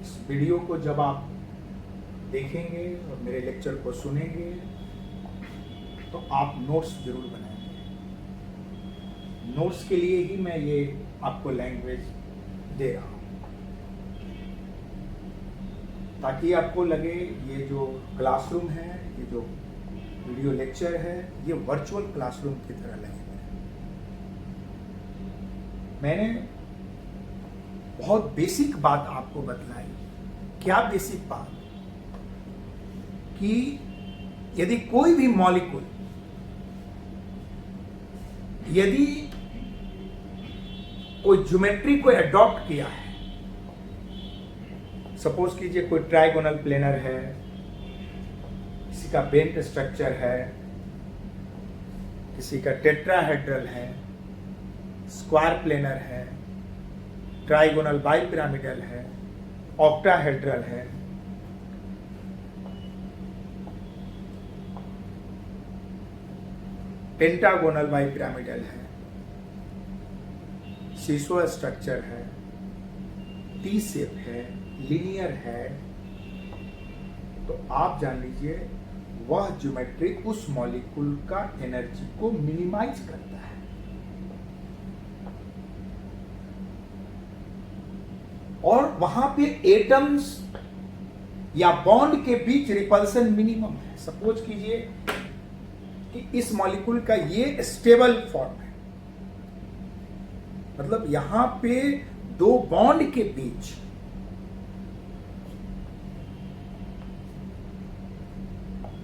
इस वीडियो को जब आप देखेंगे और मेरे लेक्चर को सुनेंगे तो आप नोट्स जरूर बनाएंगे. नोट्स के लिए ही मैं ये आपको लैंग्वेज दे रहा हूं, ताकि आपको लगे ये जो क्लासरूम है, ये जो वीडियो लेक्चर है, ये वर्चुअल क्लासरूम की तरह लगे. मैंने बहुत बेसिक बात आपको बतलाई. क्या बेसिक बात? कि यदि कोई भी मॉलिक्यूल यदि कोई ज्योमेट्री को एडॉप्ट किया है, सपोज कीजिए कोई ट्राइगोनल प्लेनर है, किसी का बेंट स्ट्रक्चर है, किसी का टेट्राहेड्रल है, स्क्वायर प्लेनर है, ट्राइगोनल बाइपिरामिडल है, ऑक्टाहेड्रल है, पेंटागोनल बाइपिरामिडल है, सीसो स्ट्रक्चर है, टी शेप है, लीनियर है, तो आप जान लीजिए वह ज्योमेट्री उस मॉलिक्यूल का एनर्जी को मिनिमाइज करता है. और वहां पे एटम्स या बॉन्ड के बीच रिपल्सन मिनिमम है. सपोज कीजिए कि इस मॉलिक्यूल का ये स्टेबल फॉर्म है, मतलब यहां पे दो बॉन्ड के बीच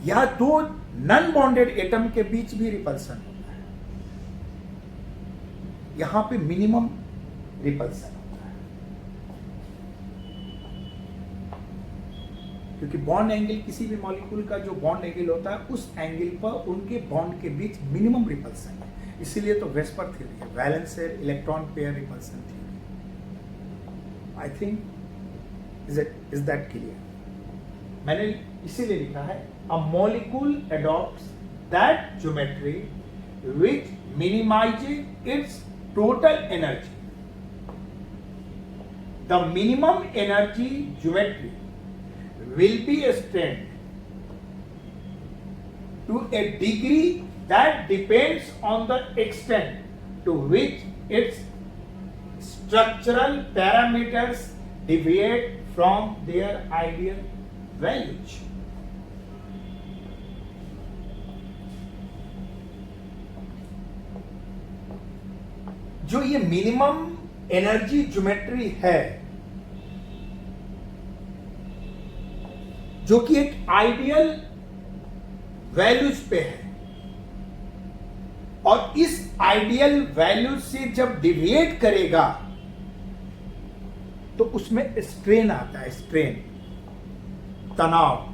या दो नॉन बॉन्डेड एटम के बीच भी रिपल्सन होता है, यहां पे मिनिमम रिपल्सन होता है, क्योंकि बॉन्ड एंगल किसी भी मॉलिक्यूल का जो बॉन्ड एंगल होता है उस एंगल पर उनके बॉन्ड के बीच मिनिमम रिपल्सन है। इसीलिए तो वेस्पर थ्योरी है, valence electron pair repulsion theory. I think is that clear? मैंने इसीलिए लिखा है a molecule adopts that geometry which minimizes its total energy. The minimum energy geometry will be strained to a degree that depends on the extent to which its structural parameters deviate from their ideal values. जो ये minimum energy geometry है, जो कि एक ideal values पे है, और इस आइडियल वैल्यूज से जब डिविएट करेगा तो उसमें स्ट्रेन आता है, स्ट्रेन, तनाव।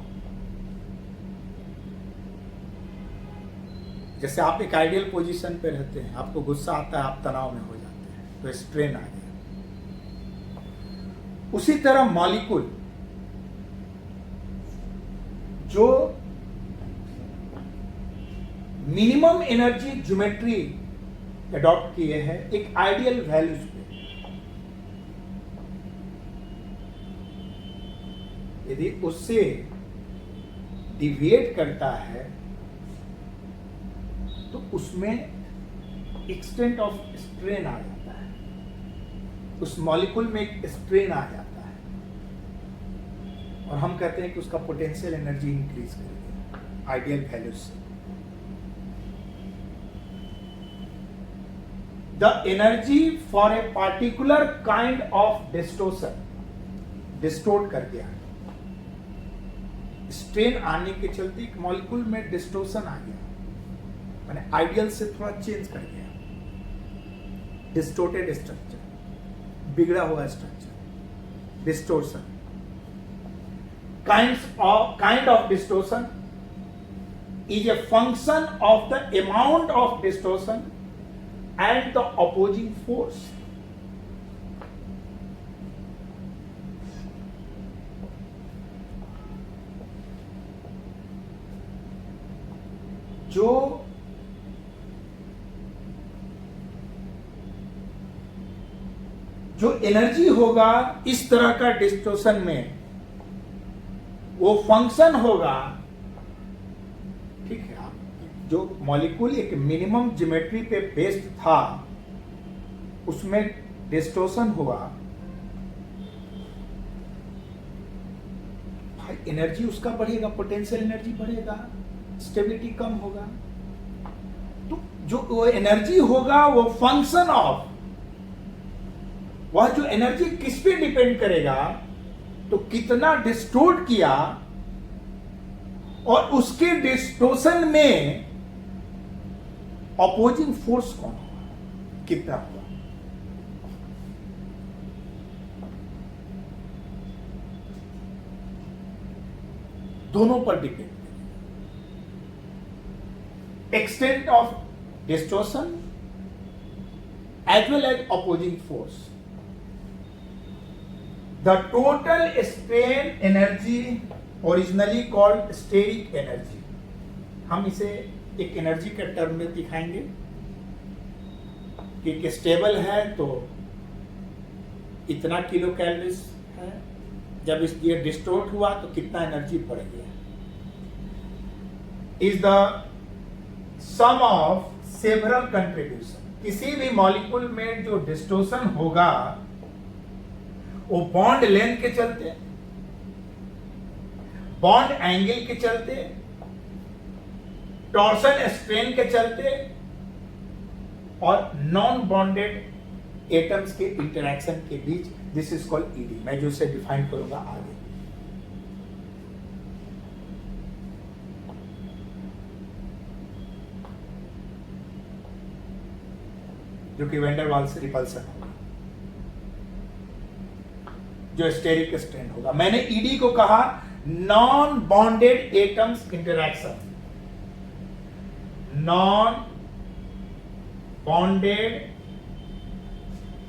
जैसे आप एक आइडियल पोजीशन पे रहते हैं, आपको गुस्सा आता है, आप तनाव में हो जाते हैं, तो स्ट्रेन आ गया। उसी तरह मॉलिक्यूल जो मिनिमम एनर्जी ज्योमेट्री एडॉप्ट किए हैं एक आइडियल वैल्यूज पे, यदि उससे डिविएट करता है तो उसमें एक्सटेंट ऑफ स्ट्रेन आ जाता है, उस मॉलिक्यूल में एक स्ट्रेन आ जाता है, और हम कहते हैं कि उसका पोटेंशियल एनर्जी इंक्रीज करेगा आइडियल वैल्यूज से। The energy for a particular kind of distortion, distort कर दिया, स्ट्रेन आने के चलते एक मॉलिक्यूल में डिस्टोर्शन आ गया, मैंने आइडियल से थोड़ा चेंज कर गया, डिस्टोर्टेड स्ट्रक्चर, बिगड़ा हुआ structure, distortion. Kind of distortion is a function of the amount of distortion and the opposing force. जो एनर्जी होगा इस तरह का डिस्टोर्शन में, वो फंक्शन होगा, ठीक है। जो मॉलिक्यूल एक मिनिमम ज्योमेट्री पे बेस्ड था, उसमें डिस्टोर्शन हुआ, भाई एनर्जी उसका बढ़ेगा, पोटेंशियल एनर्जी बढ़ेगा, स्टेबिलिटी कम होगा, तो जो वो एनर्जी होगा वो फंक्शन ऑफ, वह जो एनर्जी किस पे डिपेंड करेगा, तो कितना डिस्टोर्ट किया, और उसके डिस्टोर्शन में अपोजिंग फोर्स कौन हुआ, कितना हुआ। दोनों पर depend, extent of distortion as well as opposing force. The total strain energy originally called steric energy, हम इसे एक एनर्जी के टर्म में दिखाएंगे कि स्टेबल है तो इतना किलो कैलोरीज है, जब इसलिए डिस्टोर्ट हुआ तो कितना एनर्जी बढ़ गया, is the sum of several contribution. किसी भी मॉलिक्यूल में जो डिस्टोर्शन होगा वो बॉन्ड लेंथ के चलते, बॉन्ड एंगल के चलते, टॉर्सन स्ट्रेन के चलते, और नॉन बॉन्डेड एटम्स के इंटरैक्शन के बीच, दिस इज कॉल्ड ईडी। मैं जो इसे डिफाइन करूंगा आगे। जो कि वैन डर वाल्स रिपल्सन होगा, जो स्टेरिक स्ट्रेन होगा। मैंने ईडी को कहा non bonded atoms interaction, non bonded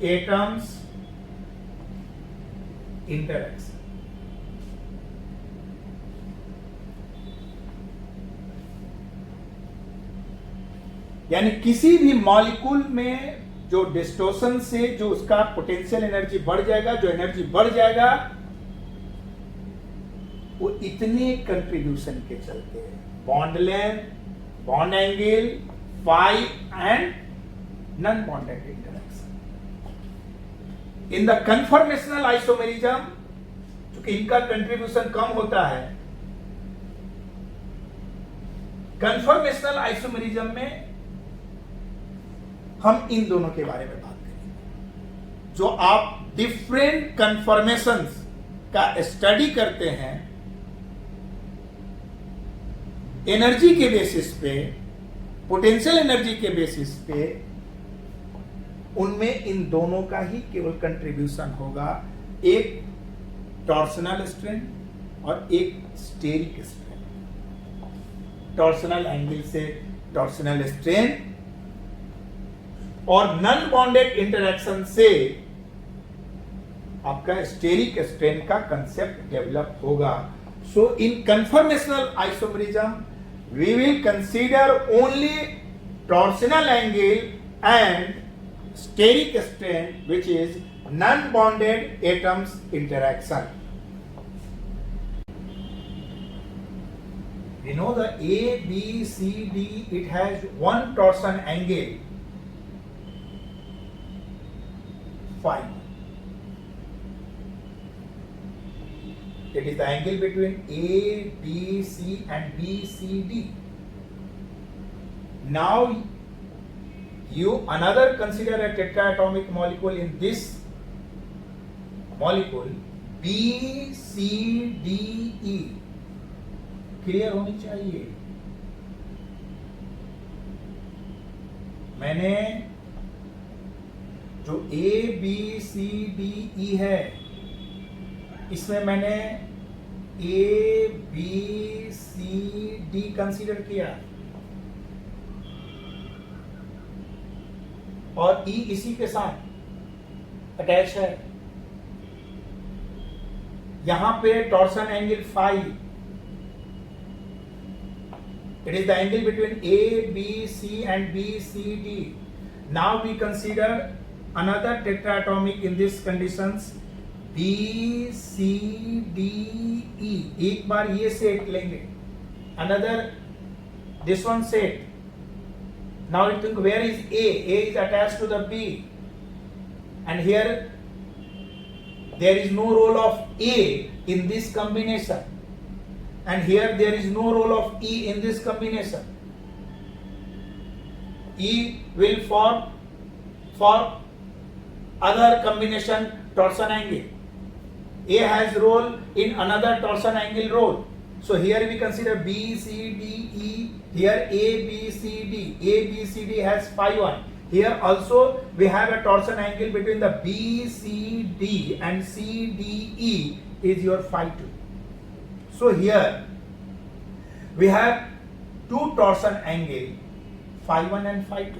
atoms interaction. यानी किसी भी मॉलिक्यूल में जो डिस्टोर्शन से जो उसका पोटेंशियल एनर्जी बढ़ जाएगा, जो एनर्जी बढ़ जाएगा, वो इतने कंट्रीब्यूशन के चलते हैं, bond length, bond angle, phi and non bonded interaction. In the conformational isomerism, क्योंकि इनका कंट्रीब्यूशन कम होता है, कन्फॉर्मेशनल आइसोमेरिज्म में हम इन दोनों के बारे में बात करेंगे। जो आप डिफरेंट कन्फॉर्मेशंस का स्टडी करते हैं एनर्जी के बेसिस पे, पोटेंशियल एनर्जी के बेसिस पे, उनमें इन दोनों का ही केवल कंट्रीब्यूशन होगा, एक टॉर्सनल स्ट्रेन और एक स्टेरिक स्ट्रेन। टॉर्सनल एंगल से टॉर्सनल स्ट्रेन और नॉन बॉन्डेड इंटरैक्शन से आपका स्टेरिक स्ट्रेन का कंसेप्ट डेवलप होगा। So in conformational isomerism we will consider only torsional angle and steric strain which is non bonded atoms interaction. You know the A, B, C, D, it has one torsion angle, phi. It is the angle between A, B, C and B, C, D. Now you another consider a tetraatomic molecule in this molecule B, C, D, E. Clear होनी चाहिए। मैंने जो A, B, C, D, E है, इसमें मैंने A, B, C, D consider किया और E इसी के साथ अटैच है। यहां पे torsion angle phi, it is the angle between A, B, C and B, C, D. Now we consider another tetraatomic in these conditions B, C, D, E. एक बार ये सेट लेंगे, another this one set. Now you think where is A? A is attached to the B, and here there is no role of A in this combination. And here there is no role of E in this combination. E will form for other combination torsion angle. A has role in another torsion angle role. So here we consider B, C, D, E. Here A, B, C, D. A, B, C, D has phi 1. Here also we have a torsion angle between the B, C, D and C, D, E is your phi 2. So here we have two torsion angle, phi 1 and phi 2.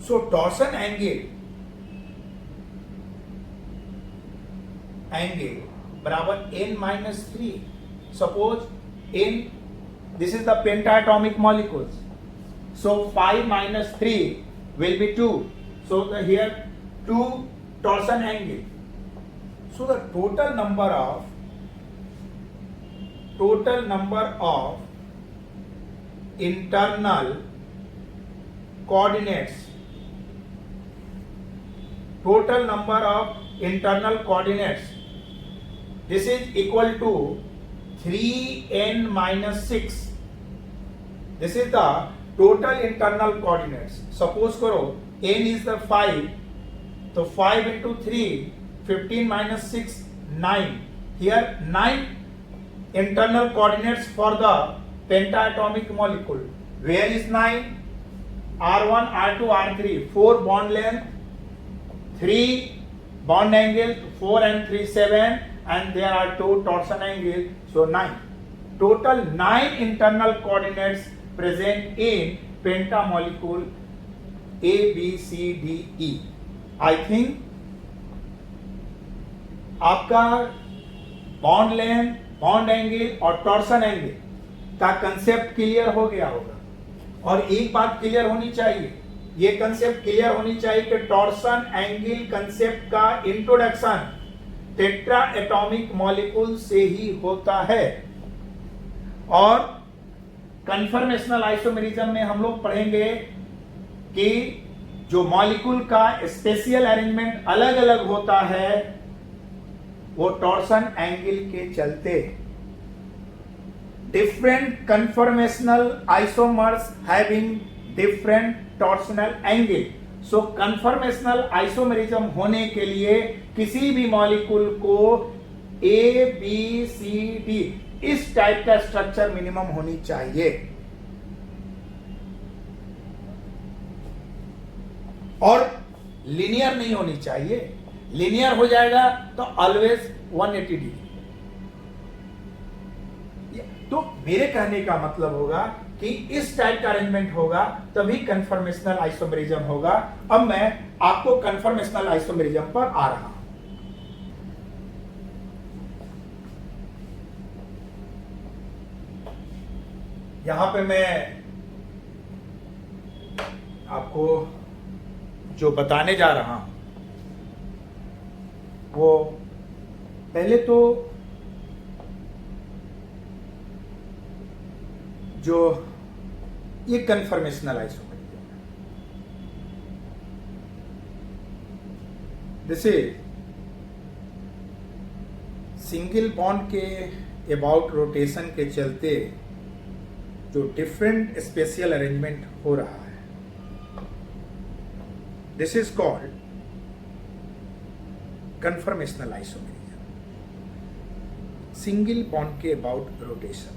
So torsion angle बराबर n minus 3. Suppose n, this is the pentaatomic molecules. So phi minus 3 will be 2. So here 2 torsion angle. So the total number of internal coordinates, this is equal to 3n minus 6. This is the total internal coordinates. Suppose करो n is the 5, तो 5 into 3, 15 minus 6, 9. Here 9 internal coordinates for the pentaatomic molecule. Where is 9? R1, R2, R3, 4 bond length, 3 bond angle, 4 and 3, 7, and there are 2 torsion angle, so 9. Total 9 internal coordinates present in penta molecule A, B, C, D, E. I think आपका bond length, bond angle और torsion angle का concept clear हो गया होगा। और एक बात clear होनी चाहिए, ये कंसेप्ट क्लियर होनी चाहिए कि टॉर्सन एंगल कंसेप्ट का इंट्रोडक्शन टेट्रा एटॉमिक मॉलिक्यूल से ही होता है। और कन्फर्मेशनल आइसोमेरिज्म में हम लोग पढ़ेंगे कि जो मॉलिक्यूल का स्पेशियल अरेंजमेंट अलग अलग होता है वो टॉर्सन एंगल के चलते। Different conformational isomers having different torsional angle. So conformational isomerism होने के लिए किसी भी मॉलिक्यूल को ए, बी, सी, डी इस टाइप का स्ट्रक्चर मिनिमम होनी चाहिए। और लीनियर नहीं होनी चाहिए। लीनियर हो जाएगा तो ऑलवेज 180 डिग्री। तो मेरे कहने का मतलब होगा कि इस टाइप का अरेंजमेंट होगा तभी कन्फर्मेशनल आइसोमेरिज्म होगा। अब मैं आपको कन्फर्मेशनल आइसोमेरिज्म पर आ रहा हूं। यहां पे मैं आपको जो बताने जा रहा हूं वो पहले तो जो ये कन्फर्मेशनल आइसोमेरिज्म है, जैसे सिंगल बॉन्ड के अबाउट रोटेशन के चलते जो डिफरेंट स्पेशियल अरेंजमेंट हो रहा है, this is called conformational isomerism. Single bond के about rotation,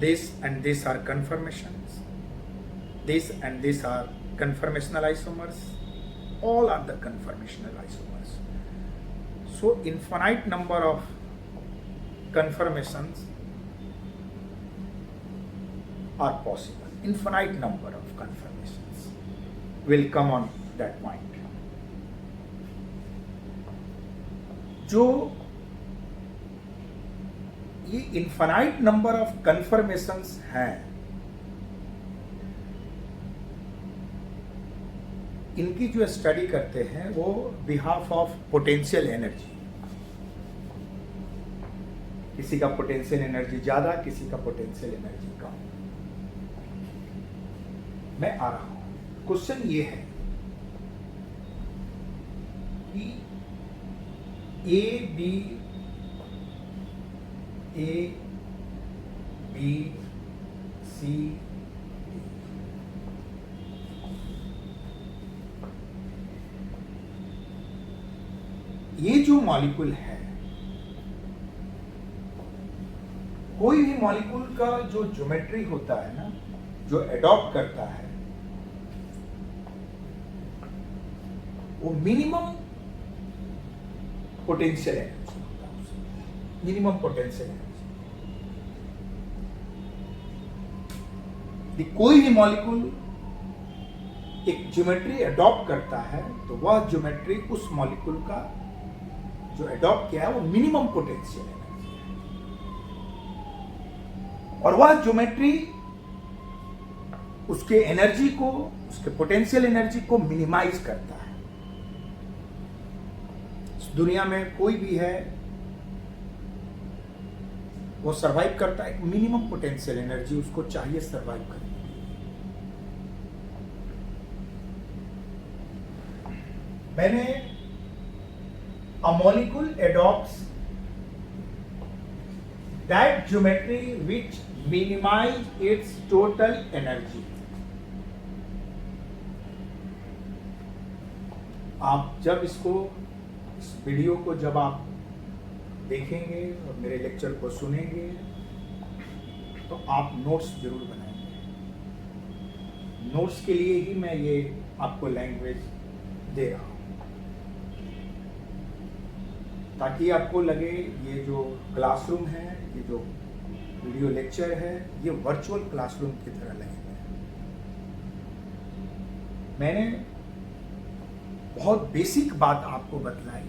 this and this are conformations, this and this are conformational isomers, all are the conformational isomers. So infinite number of conformations are possible. Infinite number of conformations will come on that point. जो ये infinite number of conformations हैं, इनकी जो study करते हैं वो behalf of potential energy. किसी का पोटेंशियल एनर्जी ज्यादा, किसी का पोटेंशियल एनर्जी कम। मैं आ रहा हूं। क्वेश्चन ये है कि ए बी सी ये जो मॉलिक्यूल है, कोई भी मॉलिक्यूल का जो ज्योमेट्री होता है ना, जो एडॉप्ट करता है, वो मिनिमम पोटेंशियल एनर्जी होता है, मिनिमम पोटेंशियल एनर्जी। कोई भी मॉलिक्यूल एक ज्योमेट्री एडॉप्ट करता है तो वह ज्योमेट्री उस मॉलिक्यूल का जो एडॉप्ट किया है वो मिनिमम पोटेंशियल एनर्जी है, और वह ज्योमेट्री उसके एनर्जी को, उसके पोटेंशियल एनर्जी को मिनिमाइज करता है। इस दुनिया में कोई भी है वो सरवाइव करता है, एक मिनिमम पोटेंशियल एनर्जी उसको चाहिए सरवाइव करने। मैंने a molecule adopts that geometry which minimize its total energy. आप जब इसको, इस वीडियो को जब आप देखेंगे और मेरे लेक्चर को सुनेंगे तो आप नोट्स जरूर बनाएंगे। नोट्स के लिए ही मैं ये आपको लैंग्वेज दे रहा हूं, ताकि आपको लगे ये जो क्लासरूम है, ये जो वीडियो लेक्चर है, ये वर्चुअल क्लासरूम की तरह लगेगा। मैंने बहुत बेसिक बात आपको बतलाई।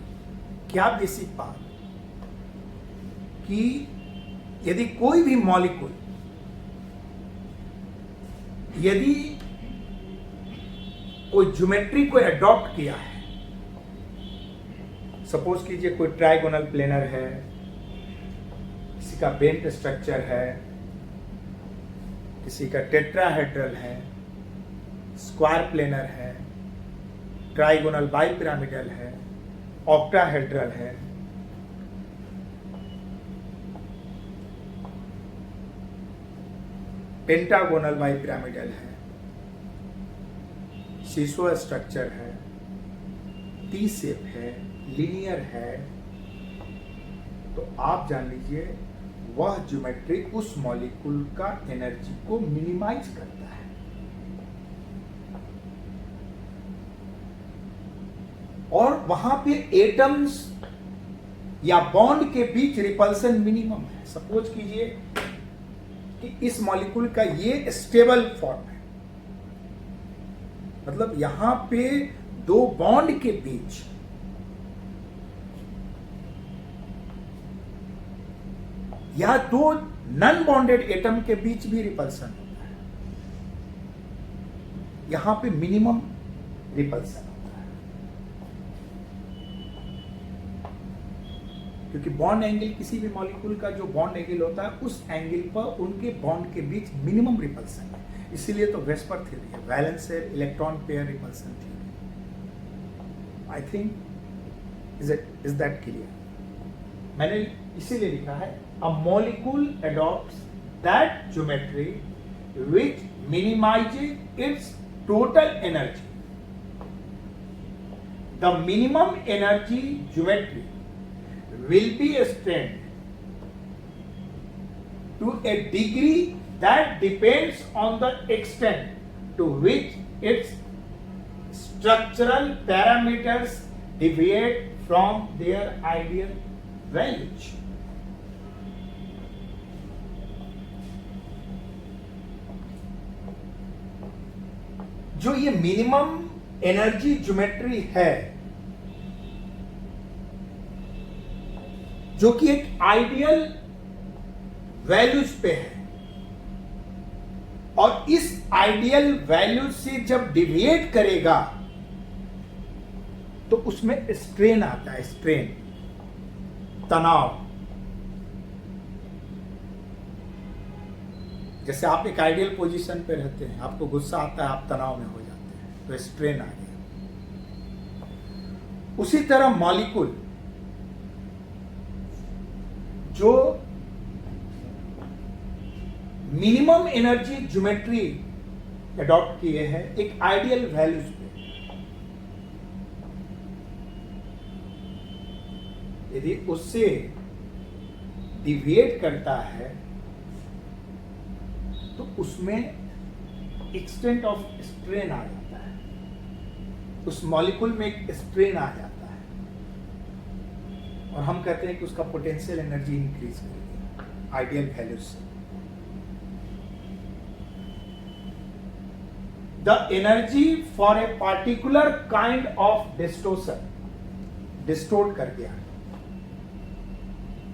क्या बेसिक बात? कि यदि कोई भी मॉलिक्यूल यदि कोई ज्योमेट्री को एडॉप्ट किया है, सपोज कीजिए कोई ट्राइगोनल प्लेनर है, किसी का बेंट स्ट्रक्चर है, किसी का टेट्राहेड्रल है, स्क्वायर प्लेनर है, ट्राइगोनल बाइपिरामिडल है, ऑक्टाहेड्रल है, पेंटागोनल बाइपिरामिडल है, सीसो स्ट्रक्चर है, टी शेप है, लीनियर है, तो आप जान लीजिए वह ज्योमेट्री उस मॉलिक्यूल का एनर्जी को मिनिमाइज करता है। और वहां पे एटम्स या बॉन्ड के बीच रिपल्सन मिनिमम है। सपोज कीजिए कि इस मॉलिक्यूल का ये स्टेबल फॉर्म है, मतलब यहां पे दो बॉन्ड के बीच या दो नॉन बॉन्डेड एटम के बीच भी रिपल्सन होता है, यहां पे मिनिमम रिपल्सन होता है, क्योंकि बॉन्ड एंगल किसी भी मॉलिक्यूल का जो बॉन्ड एंगल होता है उस एंगल पर उनके बॉन्ड के बीच मिनिमम रिपल्सन है। इसीलिए तो वेस्पर थ्योरी है, valence shell electron pair repulsion theory. I think is that clear? मैंने इसीलिए लिखा है a molecule adopts that geometry which minimizes its total energy. The minimum energy geometry will be strained to a degree that depends on the extent to which its structural parameters deviate from their ideal values. जो ये minimum energy geometry है, जो कि एक ideal values पे है, और इस आइडियल वैल्यूज से जब डिविएट करेगा तो उसमें स्ट्रेन आता है, स्ट्रेन, तनाव। जैसे आप एक आइडियल पोजीशन पे रहते हैं, आपको गुस्सा आता है, आप तनाव में हो जाते हैं, तो स्ट्रेन आ गया। उसी तरह मॉलिक्यूल जो मिनिमम एनर्जी ज्योमेट्री एडॉप्ट किए हैं एक आइडियल वैल्यूज पे, यदि उससे डिविएट करता है तो उसमें एक्सटेंट ऑफ स्ट्रेन आ जाता है, उस मॉलिक्यूल में एक स्ट्रेन आ जाता है, और हम कहते हैं कि उसका पोटेंशियल एनर्जी इंक्रीज करेगी आइडियल वैल्यू से। The energy for a particular kind of distortion, distort कर दिया,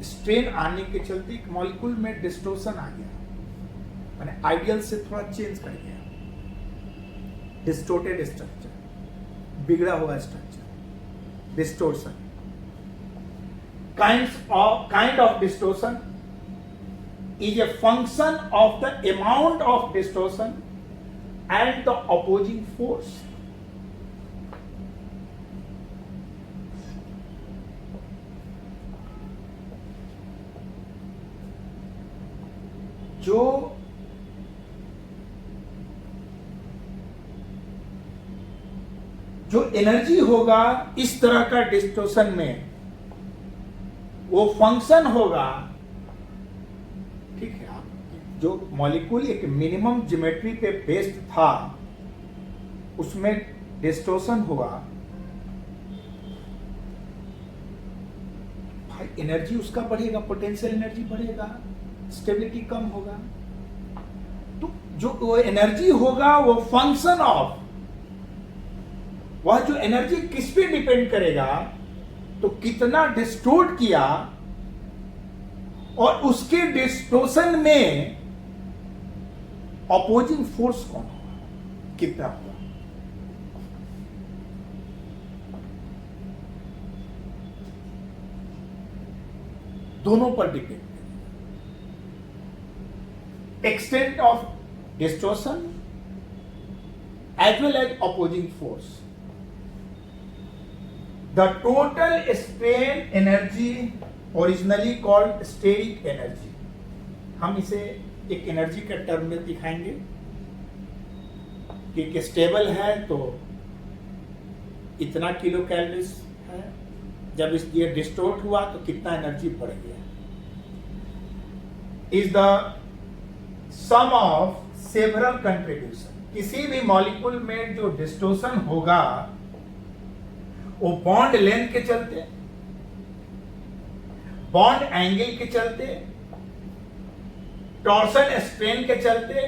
स्ट्रेन आने के चलते एक मॉलिक्यूल में डिस्टोर्शन आ गया, मैंने आइडियल से थोड़ा चेंज कर गया, डिस्टोर्टेड स्ट्रक्चर, बिगड़ा हुआ structure, distortion. Kind of distortion is a function of the amount of distortion and the opposing force. जो एनर्जी होगा इस तरह का डिस्टोर्शन में, वो फंक्शन होगा, ठीक है। जो मॉलिक्यूल एक मिनिमम ज्योमेट्री पे बेस्ड था उसमें डिस्टोर्शन हुआ, भाई एनर्जी उसका बढ़ेगा, पोटेंशियल एनर्जी बढ़ेगा, स्टेबिलिटी कम होगा। तो जो वो एनर्जी होगा वो फंक्शन ऑफ, वह जो एनर्जी किस पे डिपेंड करेगा, तो कितना डिस्टोर्ट किया और उसके डिस्टोर्शन में अपोजिंग फोर्स कौन होगा, कितना होगा। दोनों पर डिपेंड करेगा, extent of distortion as well as opposing force. The total strain energy originally called steric energy, हम इसे एक एनर्जी के टर्म में दिखाएंगे कि स्टेबल है तो इतना किलो कैलोरीज है, जब इस ये डिस्टोर्ट हुआ तो कितना एनर्जी बढ़ गया, is the sum of several contribution. किसी भी मॉलिक्यूल में जो डिस्टोर्शन होगा वो बॉन्ड लेंथ के चलते, बॉन्ड एंगल के चलते, टॉर्सन स्ट्रेन के चलते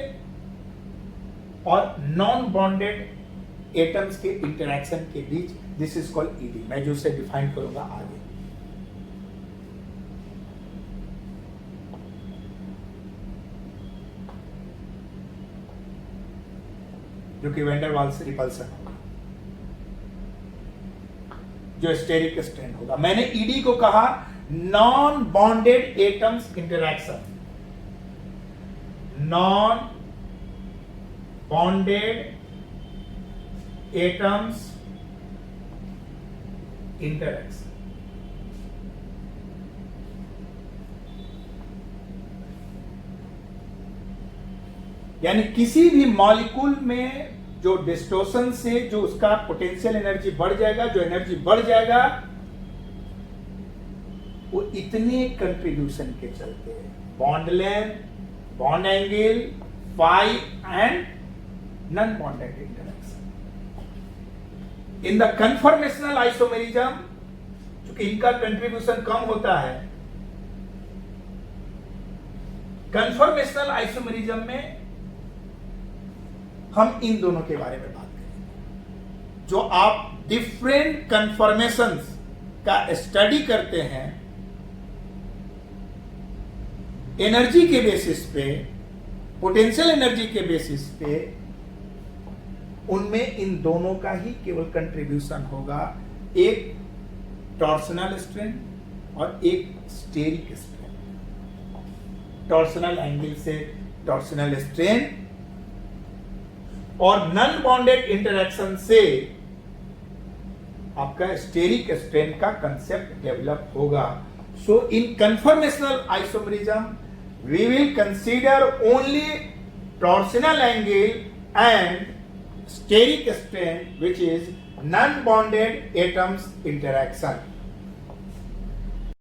और नॉन बॉन्डेड एटम्स के इंटरैक्शन के बीच, दिस इज कॉल्ड ईडी। मैं जो उसे डिफाइन करूंगा आगे। जो कि वैन डर वाल्स रिपल्सन होगा, जो स्टेरिक स्ट्रेन होगा। मैंने ईडी को कहा non bonded atoms interaction, non bonded atoms interaction. यानी किसी भी मॉलिक्यूल में जो डिस्टोर्शन से जो उसका पोटेंशियल एनर्जी बढ़ जाएगा, जो एनर्जी बढ़ जाएगा वो इतने कंट्रीब्यूशन के चलते हैं, bond length, bond angle, phi and non bonded interaction. In the conformational isomerism, चूंकि इनका कंट्रीब्यूशन कम होता है, कन्फर्मेशनल आइसोमेरिज्म में हम इन दोनों के बारे में बात करेंगे। जो आप डिफरेंट कन्फर्मेशंस का स्टडी करते हैं एनर्जी के बेसिस पे, पोटेंशियल एनर्जी के बेसिस पे, उनमें इन दोनों का ही केवल कंट्रीब्यूशन होगा, एक टॉर्सनल स्ट्रेन और एक स्टेरिक स्ट्रेन। टॉर्सनल एंगल से टॉर्सनल स्ट्रेन और नॉन बॉन्डेड इंटरैक्शन से आपका स्टेरिक स्ट्रेन का कंसेप्ट डेवलप होगा। So in conformational isomerism we will consider only torsional angle and steric strain, which is non-bonded atoms interaction.